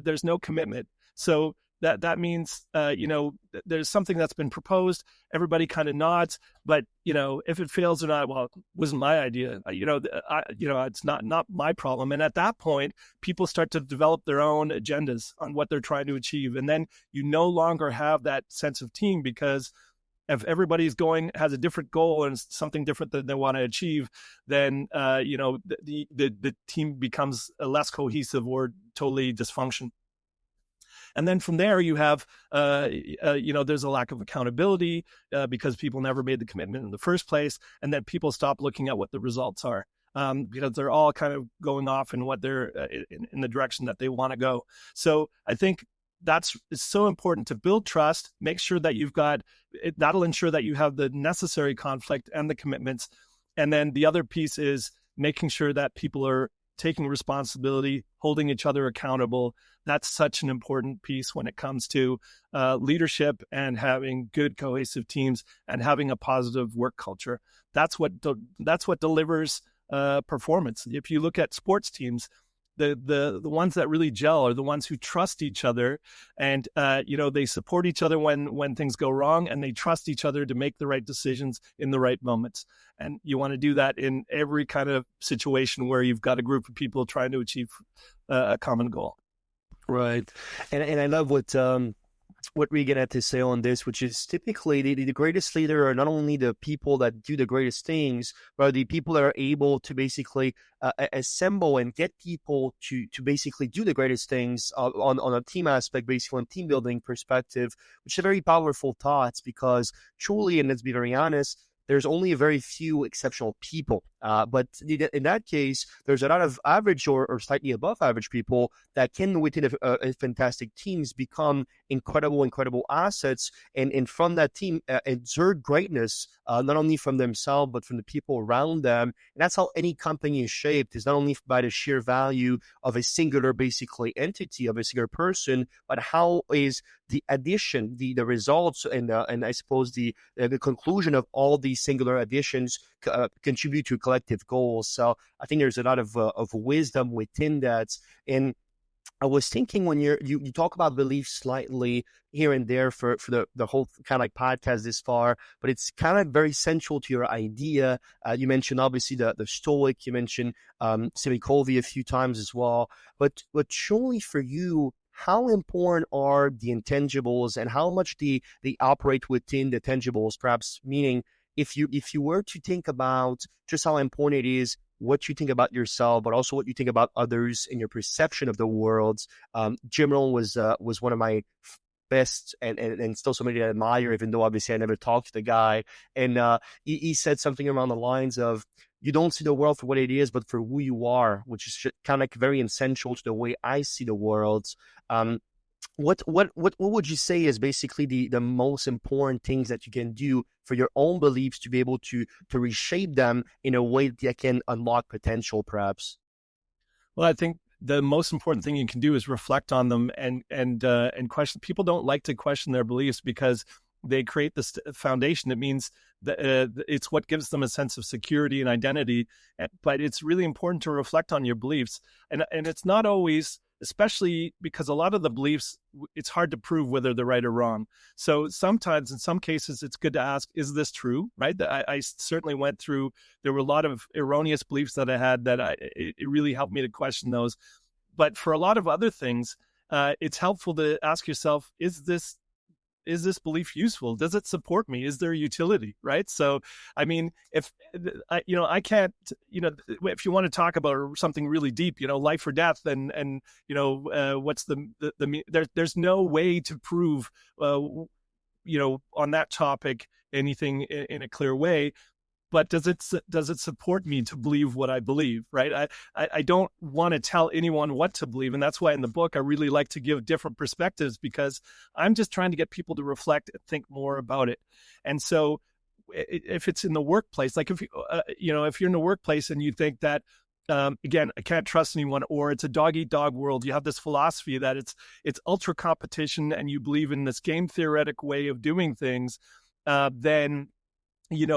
there's no commitment. So that means, there's something that's been proposed, everybody kind of nods, but, if it fails or not, well, it wasn't my idea, it's not my problem. And at that point, people start to develop their own agendas on what they're trying to achieve. And then you no longer have that sense of team, because if everybody's has a different goal and something different that they want to achieve, then, the team becomes less cohesive or totally dysfunction. And then from there, you have, there's a lack of accountability because people never made the commitment in the first place. And then people stop looking at what the results are because they're all kind of going off in what they're in the direction that they want to go. So I think it's so important to build trust, make sure that that'll ensure that you have the necessary conflict and the commitments. And then the other piece is making sure that people are taking responsibility, holding each other accountable. That's such an important piece when it comes to leadership and having good cohesive teams and having a positive work culture. That's what delivers performance. If you look at sports teams, the ones that really gel are the ones who trust each other, and they support each other when things go wrong, and they trust each other to make the right decisions in the right moments. And you want to do that in every kind of situation where you've got a group of people trying to achieve a common goal. Right. And I love what Regan had to say on this, which is typically the greatest leader are not only the people that do the greatest things, but the people that are able to basically assemble and get people to basically do the greatest things on a team aspect, basically on team building perspective, which is a very powerful thought, because truly, and let's be very honest, there's only a very few exceptional people. But in that case, there's a lot of average or slightly above average people that can, within a fantastic teams, become incredible assets, and from that team exert greatness, not only from themselves, but from the people around them. And that's how any company is shaped, is not only by the sheer value of a singular, basically, entity, of a singular person, but how is the addition, the results, and I suppose the conclusion of all these singular additions contribute to collective goals. So I think there's a lot of wisdom within that. And I was thinking, when you talk about belief slightly here and there for the whole kind of like podcast this far, but it's kind of very central to your idea. You mentioned obviously the Stoic, you mentioned Stephen Covey a few times as well, but surely for you, how important are the intangibles, and how much they operate within the tangibles? Perhaps meaning, if you were to think about just how important it is, what you think about yourself, but also what you think about others and your perception of the world. Jim Rohn was one of my best and still somebody that I admire, even though obviously I never talked to the guy. And he said something around the lines of, you don't see the world for what it is, but for who you are, which is kind of like very essential to the way I see the world. What would you say is basically the most important things that you can do for your own beliefs to be able to reshape them in a way that can unlock potential, perhaps? Well, I think the most important thing you can do is reflect on them and question. People don't like to question their beliefs because they create this foundation. It means that it's what gives them a sense of security and identity. But it's really important to reflect on your beliefs, and it's not always, especially because a lot of the beliefs, it's hard to prove whether they're right or wrong. So sometimes, in some cases, it's good to ask, is this true? Right? I certainly went through, there were a lot of erroneous beliefs that I had that it really helped me to question those. But for a lot of other things, it's helpful to ask yourself, is this is this belief useful? Does it support me? Is there utility? Right. So, I mean, if I can't, if you want to talk about something really deep, life or death, and what's there's no way to prove, on that topic anything in a clear way. But does it support me to believe what I believe, right? I don't want to tell anyone what to believe, and that's why in the book I really like to give different perspectives, because I'm just trying to get people to reflect and think more about it. And so, if it's in the workplace, like if you're in the workplace and you think that, again, I can't trust anyone, or it's a dog eat dog world, you have this philosophy that it's ultra competition, and you believe in this game theoretic way of doing things, then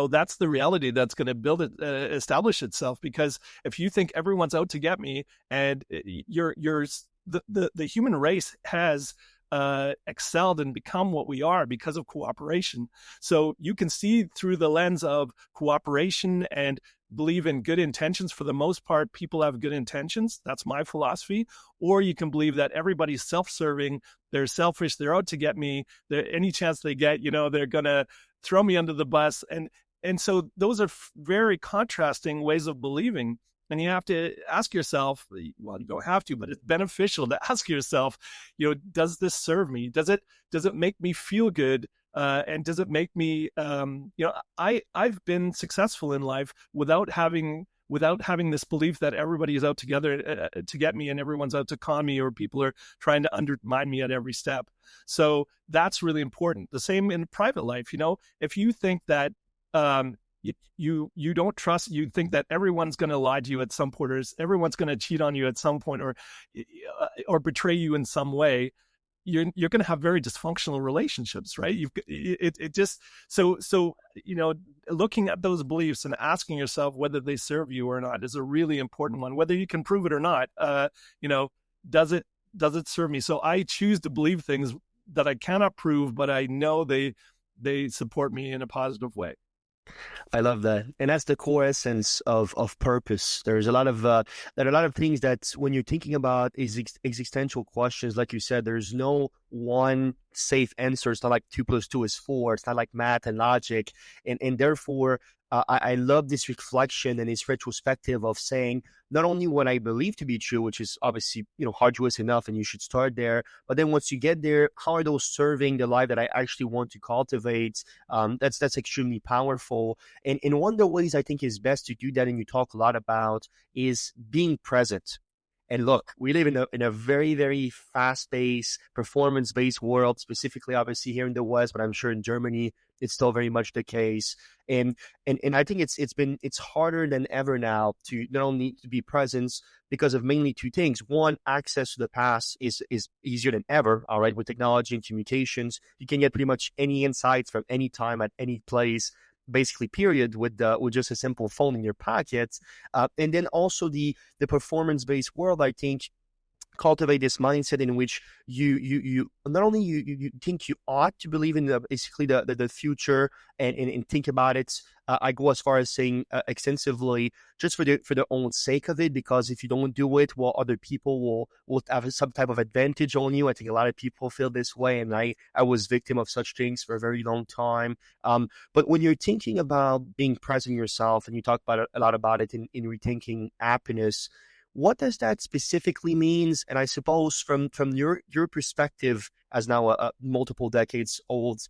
that's the reality that's going to establish itself. Because if you think everyone's out to get me, and the human race has excelled and become what we are because of cooperation. So you can see through the lens of cooperation and believe in good intentions. For the most part, people have good intentions. That's my philosophy. Or you can believe that everybody's self-serving, they're selfish, they're out to get me. Any chance they get, they're going to throw me under the bus. And so those are very contrasting ways of believing. And you have to ask yourself, well, you don't have to, but it's beneficial to ask yourself, does this serve me? Does it make me feel good? And does it make me, I've been successful in life without having this belief that everybody is out together to get me, and everyone's out to con me, or people are trying to undermine me at every step. So that's really important. The same in private life. If you think that you don't trust, you think that everyone's going to lie to you at some point, or everyone's going to cheat on you at some point, or betray you in some way, you're going to have very dysfunctional relationships, right? Looking at those beliefs and asking yourself whether they serve you or not is a really important one. Whether you can prove it or not, does it serve me? So I choose to believe things that I cannot prove, but I know they support me in a positive way. I love that, and that's the core essence of purpose. There's a lot of things that when you're thinking about existential questions, like you said, there's no one safe answer. It's not like 2 + 2 is 4. It's not like math and logic, and therefore I love this reflection and this retrospective of saying not only what I believe to be true, which is obviously arduous enough, and you should start there, but then once you get there, how are those serving the life that I actually want to cultivate? That's extremely powerful. And one of the ways I think is best to do that, and you talk a lot about, is being present. And look, we live in a very, very fast-paced, performance-based world, specifically, obviously, here in the West, but I'm sure in Germany, it's still very much the case. And I think it's harder than ever now to not only to be present because of mainly two things. One, access to the past is easier than ever, all right, with technology and communications. You can get pretty much any insights from any time at any place, basically, period, with just a simple phone in your pocket. And then also the performance-based world, I think, cultivate this mindset in which you not only you think you ought to believe in basically the future and think about it. I go as far as saying extensively, just for the own sake of it, because if you don't do it, well, other people will have some type of advantage on you. I think a lot of people feel this way, and I was victim of such things for a very long time. But when you're thinking about being present yourself, and you talk about a lot about it in rethinking happiness, what does that specifically means? And I suppose from your perspective as now a multiple decades old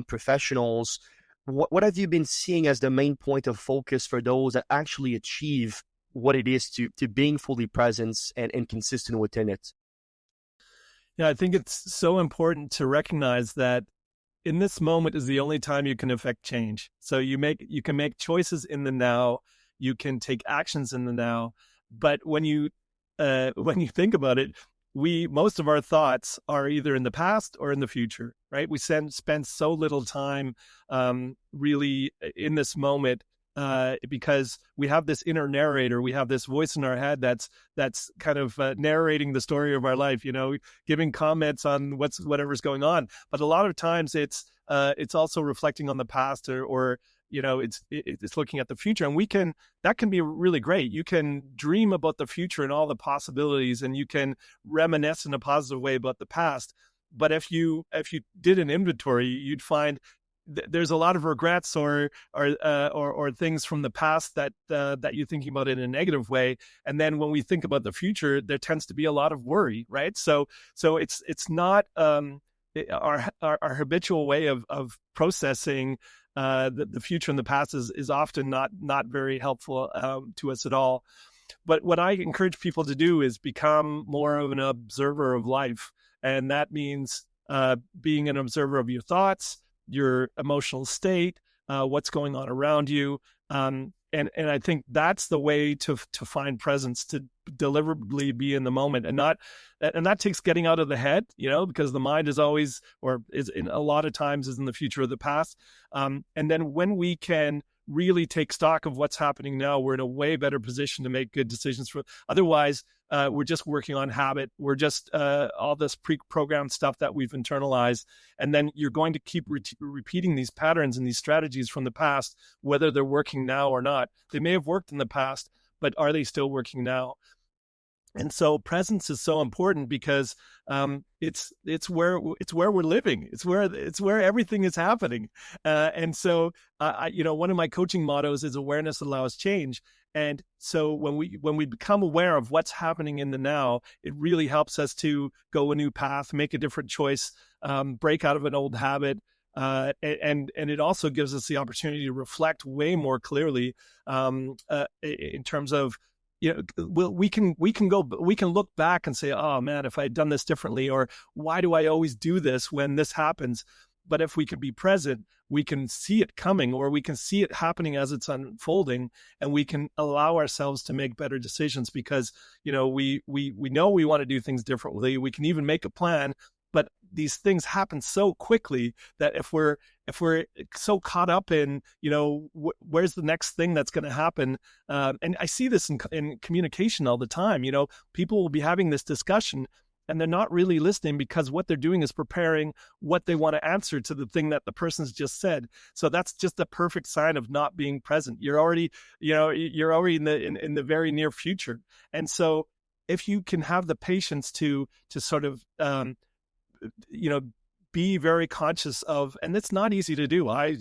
professionals, what have you been seeing as the main point of focus for those that actually achieve what it is to being fully present and consistent within it? Yeah, I think it's so important to recognize that in this moment is the only time you can affect change. So you can make choices in the now, you can take actions in the now. But when you think about it, most of our thoughts are either in the past or in the future, right? We spend so little time really in this moment because we have this inner narrator, we have this voice in our head that's kind of narrating the story of our life, giving comments on whatever's going on. But a lot of times it's also reflecting on the past or it's looking at the future, and that can be really great. You can dream about the future and all the possibilities, and you can reminisce in a positive way about the past. But if you did an inventory, you'd find there's a lot of regrets or things from the past that you're thinking about in a negative way. And then when we think about the future, there tends to be a lot of worry, right? So it's not our habitual way of processing the future and the past is often not very helpful to us at all. But what I encourage people to do is become more of an observer of life. And that means being an observer of your thoughts, your emotional state, what's going on around you. And I think that's the way to find presence, to deliberately be in the moment, and that takes getting out of the head, because the mind is always, or is in a lot of times, is in the future or the past. And then when we can really take stock of what's happening now, we're in a way better position to make good decisions. Otherwise, we're just working on habit. We're just all this pre-programmed stuff that we've internalized. And then you're going to keep repeating these patterns and these strategies from the past, whether they're working now or not. They may have worked in the past, but are they still working now? And so presence is so important because it's where we're living. It's where everything is happening. And so one of my coaching mottos is awareness allows change. And so when we become aware of what's happening in the now, it really helps us to go a new path, make a different choice, break out of an old habit. And it also gives us the opportunity to reflect way more clearly in terms of, we can look back and say, oh man, if I had done this differently, or why do I always do this when this happens? But if we can be present, we can see it coming, or we can see it happening as it's unfolding, and we can allow ourselves to make better decisions because, we know we want to do things differently. We can even make a plan, but these things happen so quickly that if we're so caught up in, where's the next thing that's going to happen? And I see this in communication all the time. People will be having this discussion and they're not really listening because what they're doing is preparing what they want to answer to the thing that the person's just said. So that's just a perfect sign of not being present. You're already in the very near future. And so if you can have the patience to sort of, be very conscious of, and it's not easy to do. I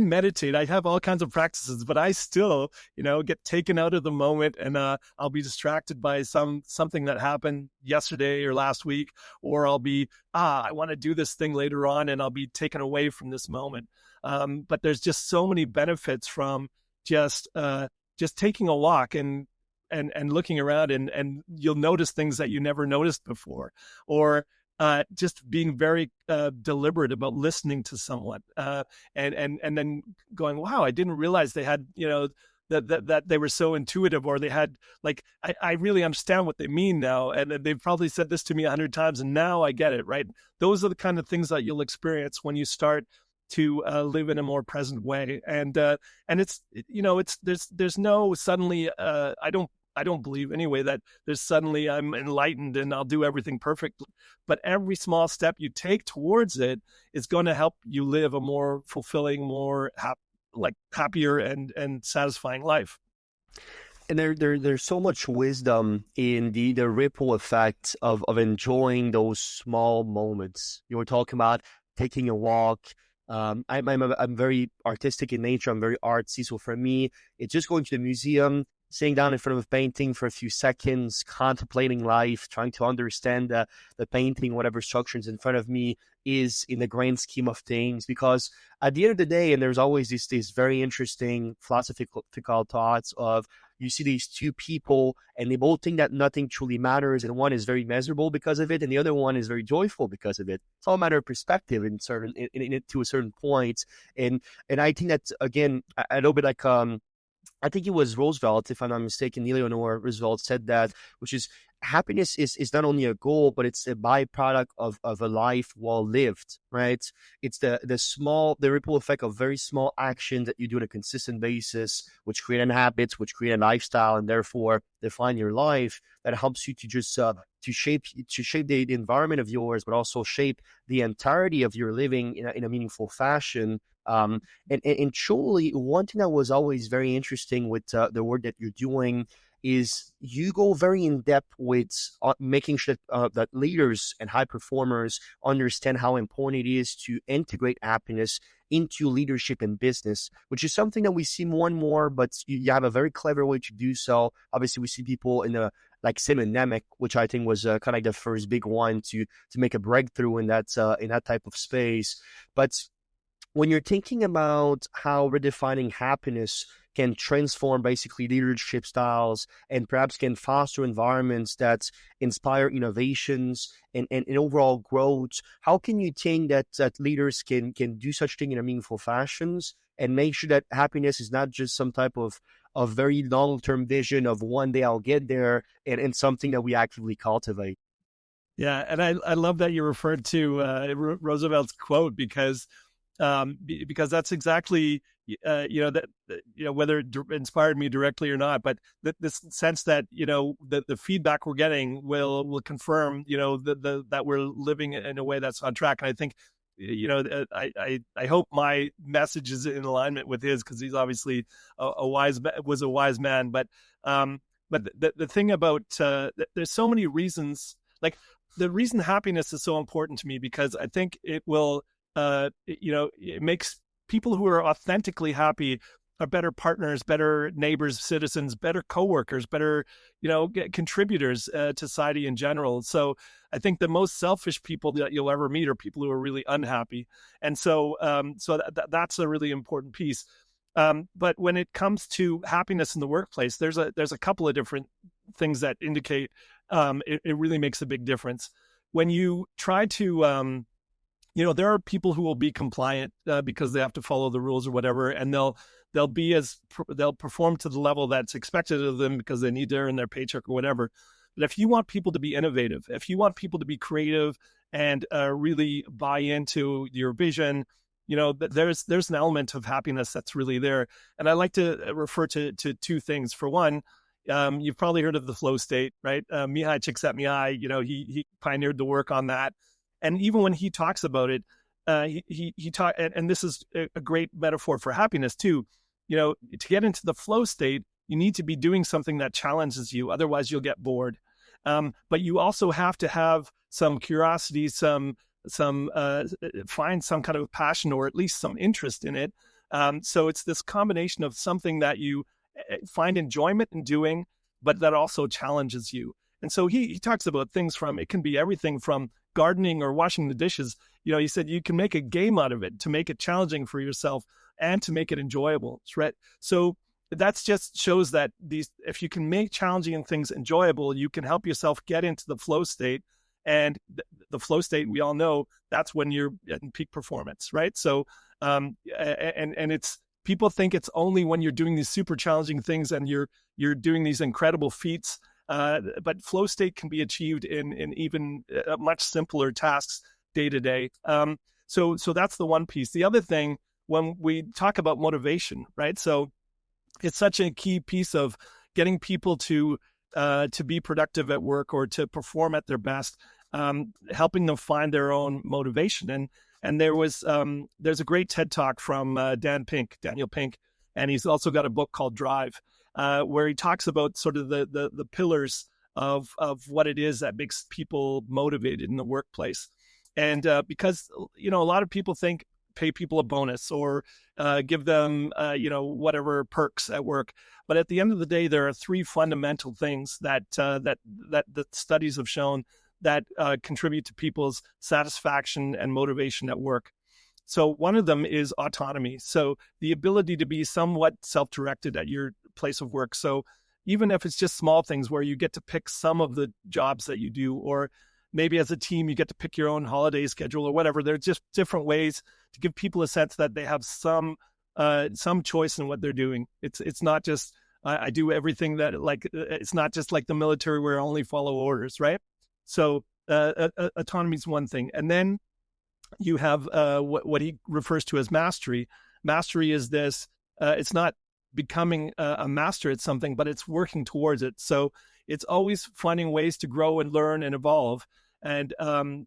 meditate, I have all kinds of practices, but I still, get taken out of the moment, and I'll be distracted by something that happened yesterday or last week, or I'll be, I want to do this thing later on, and I'll be taken away from this moment. But there's just so many benefits from just taking a walk and looking around, and you'll notice things that you never noticed before, or just being very deliberate about listening to someone, and then going, wow, I didn't realize they had, that they were so intuitive, or they had, like, I really understand what they mean now, and they've probably said this to me 100 times, and now I get it, right? Those are the kind of things that you'll experience when you start to live in a more present way, and it's there's no suddenly I don't believe anyway that there's suddenly I'm enlightened and I'll do everything perfectly. But every small step you take towards it is going to help you live a more fulfilling, more happier and satisfying life. And there's so much wisdom in the ripple effect of enjoying those small moments. You were talking about taking a walk. I'm very artistic in nature. I'm very artsy. So for me, it's just going to the museum, sitting down in front of a painting for a few seconds, contemplating life, trying to understand the painting, whatever structures in front of me is in the grand scheme of things. Because at the end of the day, and there's always these very interesting philosophical thoughts of, you see these two people and they both think that nothing truly matters, and one is very miserable because of it and the other one is very joyful because of it. It's all a matter of perspective to a certain point. And I think that, again, a little bit like I think it was Roosevelt, if I'm not mistaken, Eleanor Roosevelt said that, which is, happiness is not only a goal, but it's a byproduct of a life well lived, right? It's the ripple effect of very small actions that you do on a consistent basis, which create habits, which create a lifestyle, and therefore define your life, that helps you to just to shape the environment of yours, but also shape the entirety of your living in a meaningful fashion. And truly, one thing that was always very interesting with the work that you're doing is you go very in depth with making sure that leaders and high performers understand how important it is to integrate happiness into leadership and business, which is something that we see more and more, but you have a very clever way to do so. Obviously, we see people in the like Simon Nemec, which I think was kind of like the first big one to make a breakthrough in that type of space. But when you're thinking about how redefining happiness can transform basically leadership styles and perhaps can foster environments that inspire innovations and overall growth, how can you think that leaders can do such thing in a meaningful fashions and make sure that happiness is not just some type of very long-term vision of one day I'll get there and something that we actively cultivate? Yeah, and I love that you referred to Roosevelt's quote because that's exactly whether it inspired me directly or not, but this sense that the feedback we're getting will confirm that we're living in a way that's on track. And I think I hope my message is in alignment with his, because he's obviously a wise man. But the thing about there's so many reasons. Like, the reason happiness is so important to me, because I think it will it makes people who are authentically happy are better partners, better neighbors, citizens, better coworkers, better, contributors to society in general. So I think the most selfish people that you'll ever meet are people who are really unhappy. And so, that's a really important piece. But when it comes to happiness in the workplace, there's a couple of different things that indicate it really makes a big difference. When you try to there are people who will be compliant because they have to follow the rules or whatever, and they'll perform to the level that's expected of them because they need to earn their paycheck or whatever. But if you want people to be innovative, if you want people to be creative and really buy into your vision, there's an element of happiness that's really there. And I like to refer to two things. For one, you've probably heard of the flow state, right? Mihai Csikszentmihalyi, he pioneered the work on that. And even when he talks about it, he talk, and this is a great metaphor for happiness too. To get into the flow state, you need to be doing something that challenges you. Otherwise, you'll get bored. But you also have to have some curiosity, find some kind of passion, or at least some interest in it. So it's this combination of something that you find enjoyment in doing, but that also challenges you. And so he talks about things it can be everything from gardening or washing the dishes. He said you can make a game out of it to make it challenging for yourself and to make it enjoyable, right? So that's just shows that if you can make challenging things enjoyable, you can help yourself get into the flow state. And the flow state, we all know, that's when you're in peak performance, right? So, and it's, people think it's only when you're doing these super challenging things and you're doing these incredible feats. But flow state can be achieved in even much simpler tasks day to day. So that's the one piece. The other thing, when we talk about motivation, right? So it's such a key piece of getting people to be productive at work or to perform at their best, helping them find their own motivation. And there's a great TED Talk from Daniel Pink, and he's also got a book called Drive, where he talks about sort of the pillars of what it is that makes people motivated in the workplace. And because, a lot of people think pay people a bonus or give them, whatever perks at work. But at the end of the day, there are three fundamental things that the studies have shown that contribute to people's satisfaction and motivation at work. So one of them is autonomy. So the ability to be somewhat self-directed at your place of work. So even if it's just small things where you get to pick some of the jobs that you do, or maybe as a team, you get to pick your own holiday schedule or whatever, there's just different ways to give people a sense that they have some choice in what they're doing. It's not just, I do everything that, like, it's not just like the military where I only follow orders, right? So autonomy is one thing. And then you have what he refers to as mastery. Mastery is this, it's not becoming a master at something, but it's working towards it. So it's always finding ways to grow and learn and evolve. And,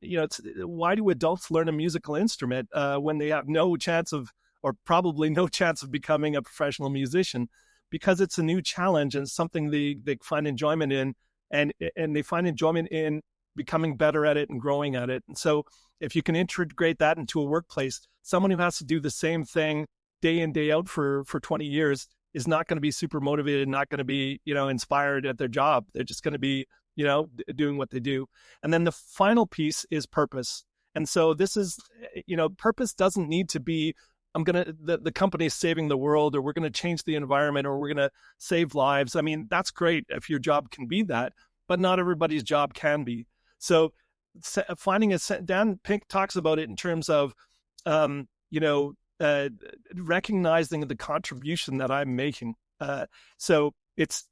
it's, why do adults learn a musical instrument when they have no chance of, or probably no chance of becoming a professional musician? because it's a new challenge and something they find enjoyment in, and they find enjoyment in becoming better at it and growing at it. And so if you can integrate that into a workplace, someone who has to do the same thing day in, day out for 20 years is not going to be super motivated, not going to be, inspired at their job. They're just going to be, doing what they do. And then the final piece is purpose. And so this is, purpose doesn't need to be, the company is saving the world, or we're going to change the environment, or we're going to save lives. I mean, that's great if your job can be that, but not everybody's job can be. So finding Dan Pink talks about it in terms of, recognizing the contribution that I'm making. So it's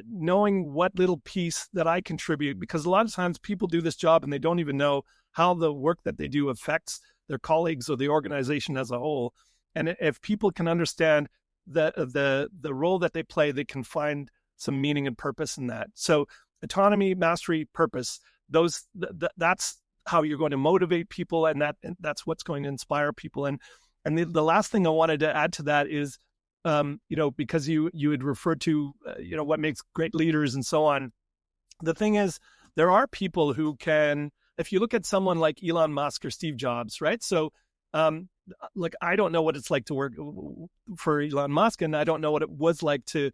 knowing what little piece that I contribute, because a lot of times people do this job and they don't even know how the work that they do affects their colleagues or the organization as a whole. And if people can understand the role that they play, they can find some meaning and purpose in that. So autonomy, mastery, purpose, that's how you're going to motivate people, and that's what's going to inspire people. And the last thing I wanted to add to that is, because you had referred to, what makes great leaders and so on. The thing is, there are people who can, if you look at someone like Elon Musk or Steve Jobs, right? So, I don't know what it's like to work for Elon Musk, and I don't know what it was like to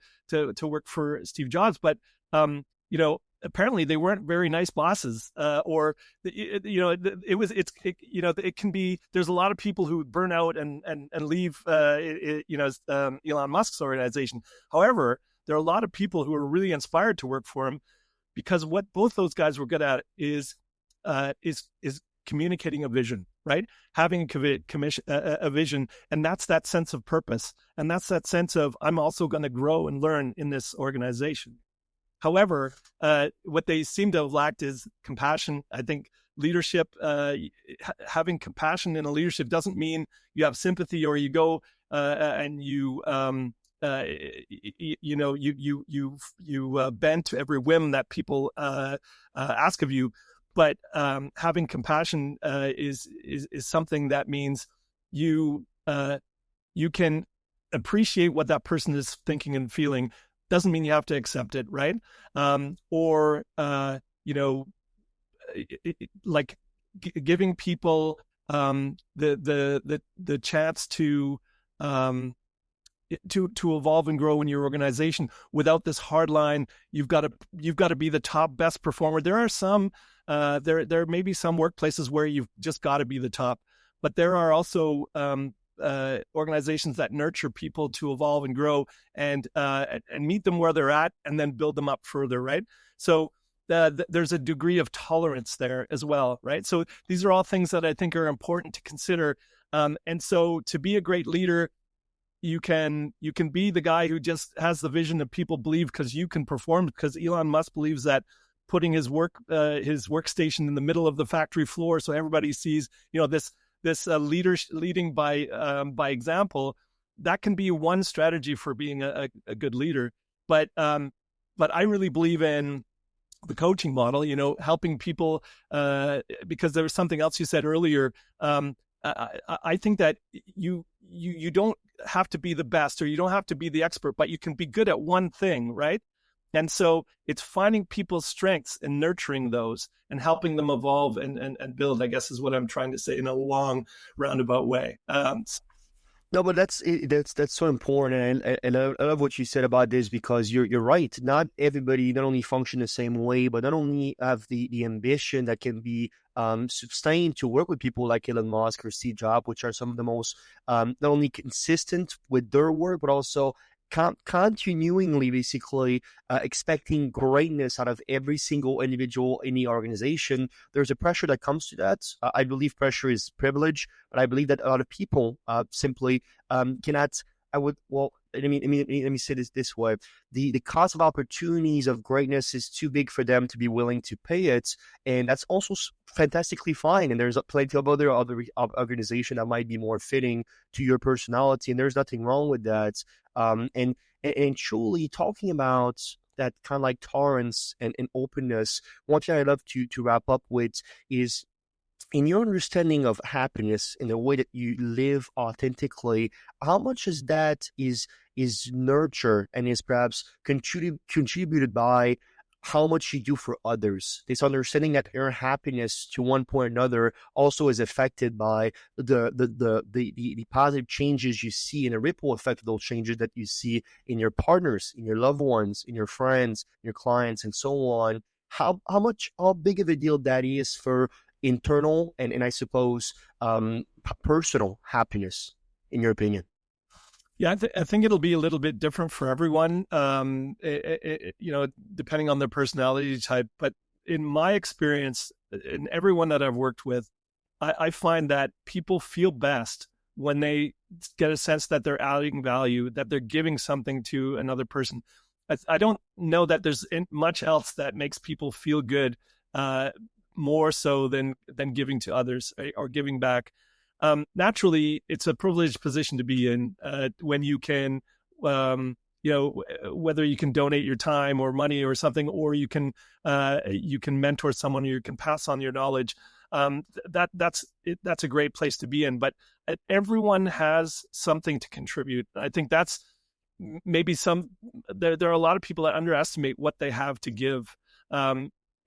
work for Steve Jobs, but, apparently they weren't very nice bosses, or it can be, there's a lot of people who burn out and leave, Elon Musk's organization. However, there are a lot of people who are really inspired to work for him, because what both those guys were good at is communicating a vision, right? Having a vision, and that's that sense of purpose, and that's that sense of, I'm also going to grow and learn in this organization. However, what they seem to have lacked is compassion. I think leadership, having compassion in a leadership doesn't mean you have sympathy, or you go and you bend to every whim that people ask of you. But having compassion is something that means you can appreciate what that person is thinking and feeling. Doesn't mean you have to accept it, right? Giving people the chance to evolve and grow in your organization without this hard line. You've got to be the top best performer. There are some there may be some workplaces where you've just got to be the top, but there are also organizations that nurture people to evolve and grow, and meet them where they're at, and then build them up further, right? So there's a degree of tolerance there as well, right? So these are all things that I think are important to consider. And so to be a great leader, you can be the guy who just has the vision that people believe because you can perform, because Elon Musk believes that putting his workstation in the middle of the factory floor so everybody sees, this leading by example, that can be one strategy for being a good leader. But I really believe in the coaching model, helping people, because there was something else you said earlier. I think that you don't have to be the best, or you don't have to be the expert, but you can be good at one thing, right? And so it's finding people's strengths and nurturing those and helping them evolve and build, I guess, is what I'm trying to say in a long roundabout way. No, but that's so important, and I love what you said about this, because you're right. Not everybody not only function the same way, but not only have the ambition that can be sustained to work with people like Elon Musk or Steve Jobs, which are some of the most not only consistent with their work, but also continuingly, basically, expecting greatness out of every single individual in the organization. There's a pressure that comes to that. I believe pressure is privilege, but I believe that a lot of people simply cannot. Let me say this way: the cost of opportunities of greatness is too big for them to be willing to pay it, and that's also fantastically fine. And there's plenty of other organizations that might be more fitting to your personality, and there's nothing wrong with that. And truly talking about that kind of like tolerance and openness, one thing I love to wrap up with is in your understanding of happiness in the way that you live authentically, how much is that is nurtured and is perhaps contributed by how much you do for others? This understanding that your happiness to one point or another also is affected by the positive changes you see and the ripple effect of those changes that you see in your partners, in your loved ones, in your friends, your clients, and so on. How big of a deal that is for internal and I suppose personal happiness, in your opinion? Yeah, I think it'll be a little bit different for everyone, depending on their personality type. But in my experience, in everyone that I've worked with, I find that people feel best when they get a sense that they're adding value, that they're giving something to another person. I don't know that there's much else that makes people feel good more so than giving to others or giving back. Naturally, it's a privileged position to be in when you can, whether you can donate your time or money or something, or you can mentor someone, or you can pass on your knowledge. That's a great place to be in. But everyone has something to contribute. I think that's maybe there are a lot of people that underestimate what they have to give.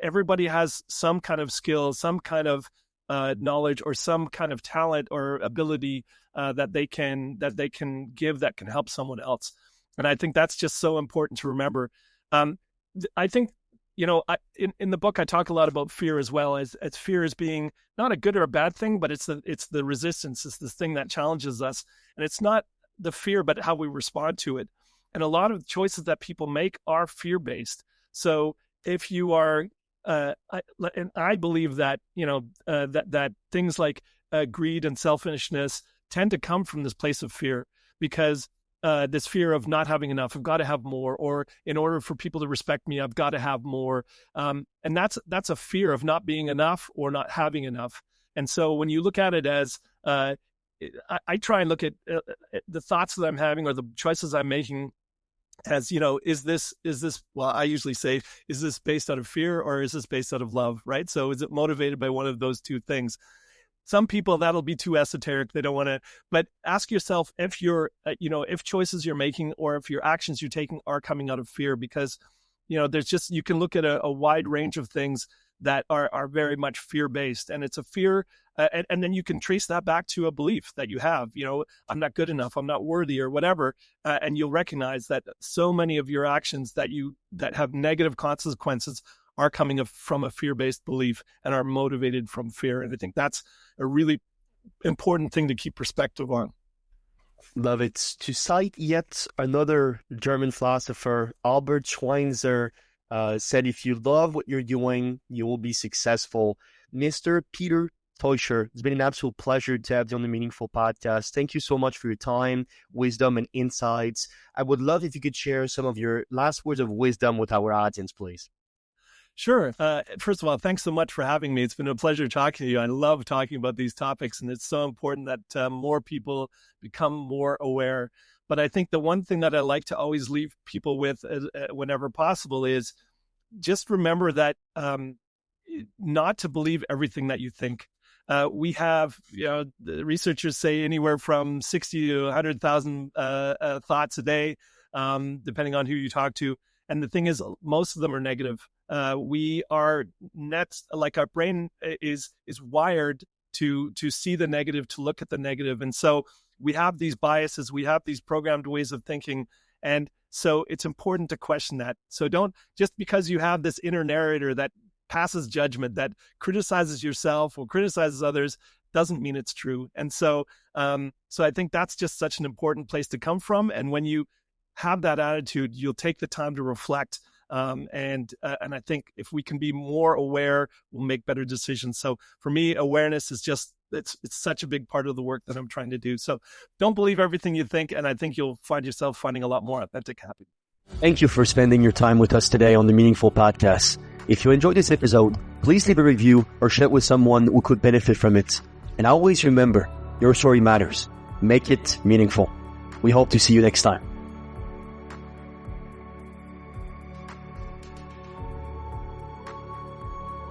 Everybody has some kind of skill, some kind of knowledge, or some kind of talent or ability that they can give that can help someone else. And I think that's just so important to remember. I think, in the book, I talk a lot about fear as well, as fear as being not a good or a bad thing, but it's the resistance. It's this thing that challenges us. And it's not the fear, but how we respond to it. And a lot of choices that people make are fear-based. So if you are, I believe that, that things like greed and selfishness tend to come from this place of fear, because this fear of not having enough, I've got to have more, or in order for people to respect me, I've got to have more. And that's a fear of not being enough or not having enough. And so when you look at it as, I try and look at the thoughts that I'm having or the choices I'm making as, is this, well, I usually say, is this based out of fear or is this based out of love, right? So is it motivated by one of those two things? Some people, that'll be too esoteric. They don't want to, but ask yourself if you're, if choices you're making or if your actions you're taking are coming out of fear, because, there's just, you can look at a wide range of things that are very much fear-based, and it's a fear. And then you can trace that back to a belief that you have, I'm not good enough, I'm not worthy, or whatever. And you'll recognize that so many of your actions that have negative consequences are coming from a fear-based belief and are motivated from fear. And I think that's a really important thing to keep perspective on. Love it. To cite yet another German philosopher, Albert Schweitzer, said, if you love what you're doing, you will be successful. Mr. Peter Teuscher, it's been an absolute pleasure to have you on the Meaningful Podcast. Thank you so much for your time, wisdom, and insights. I would love if you could share some of your last words of wisdom with our audience, please. Sure. First of all, thanks so much for having me. It's been a pleasure talking to you. I love talking about these topics, and it's so important that more people become more aware. But I think the one thing that I like to always leave people with whenever possible is just remember that not to believe everything that you think. We have, the researchers say anywhere from 60 to 100,000 thoughts a day, depending on who you talk to. And the thing is, most of them are negative. We are like our brain is wired to see the negative, to look at the negative. And so we have these biases, we have these programmed ways of thinking. And so it's important to question that. So don't, just because you have this inner narrator that passes judgment, that criticizes yourself or criticizes others, doesn't mean it's true. And so I think that's just such an important place to come from. And when you have that attitude, you'll take the time to reflect. And I think if we can be more aware, we'll make better decisions. So for me, awareness is just, it's such a big part of the work that I'm trying to do. So don't believe everything you think. And I think you'll find yourself finding a lot more authentic happiness. Thank you for spending your time with us today on the Meaningful Podcast. If you enjoyed this episode, please leave a review or share it with someone who could benefit from it. And always remember, your story matters. Make it meaningful. We hope to see you next time.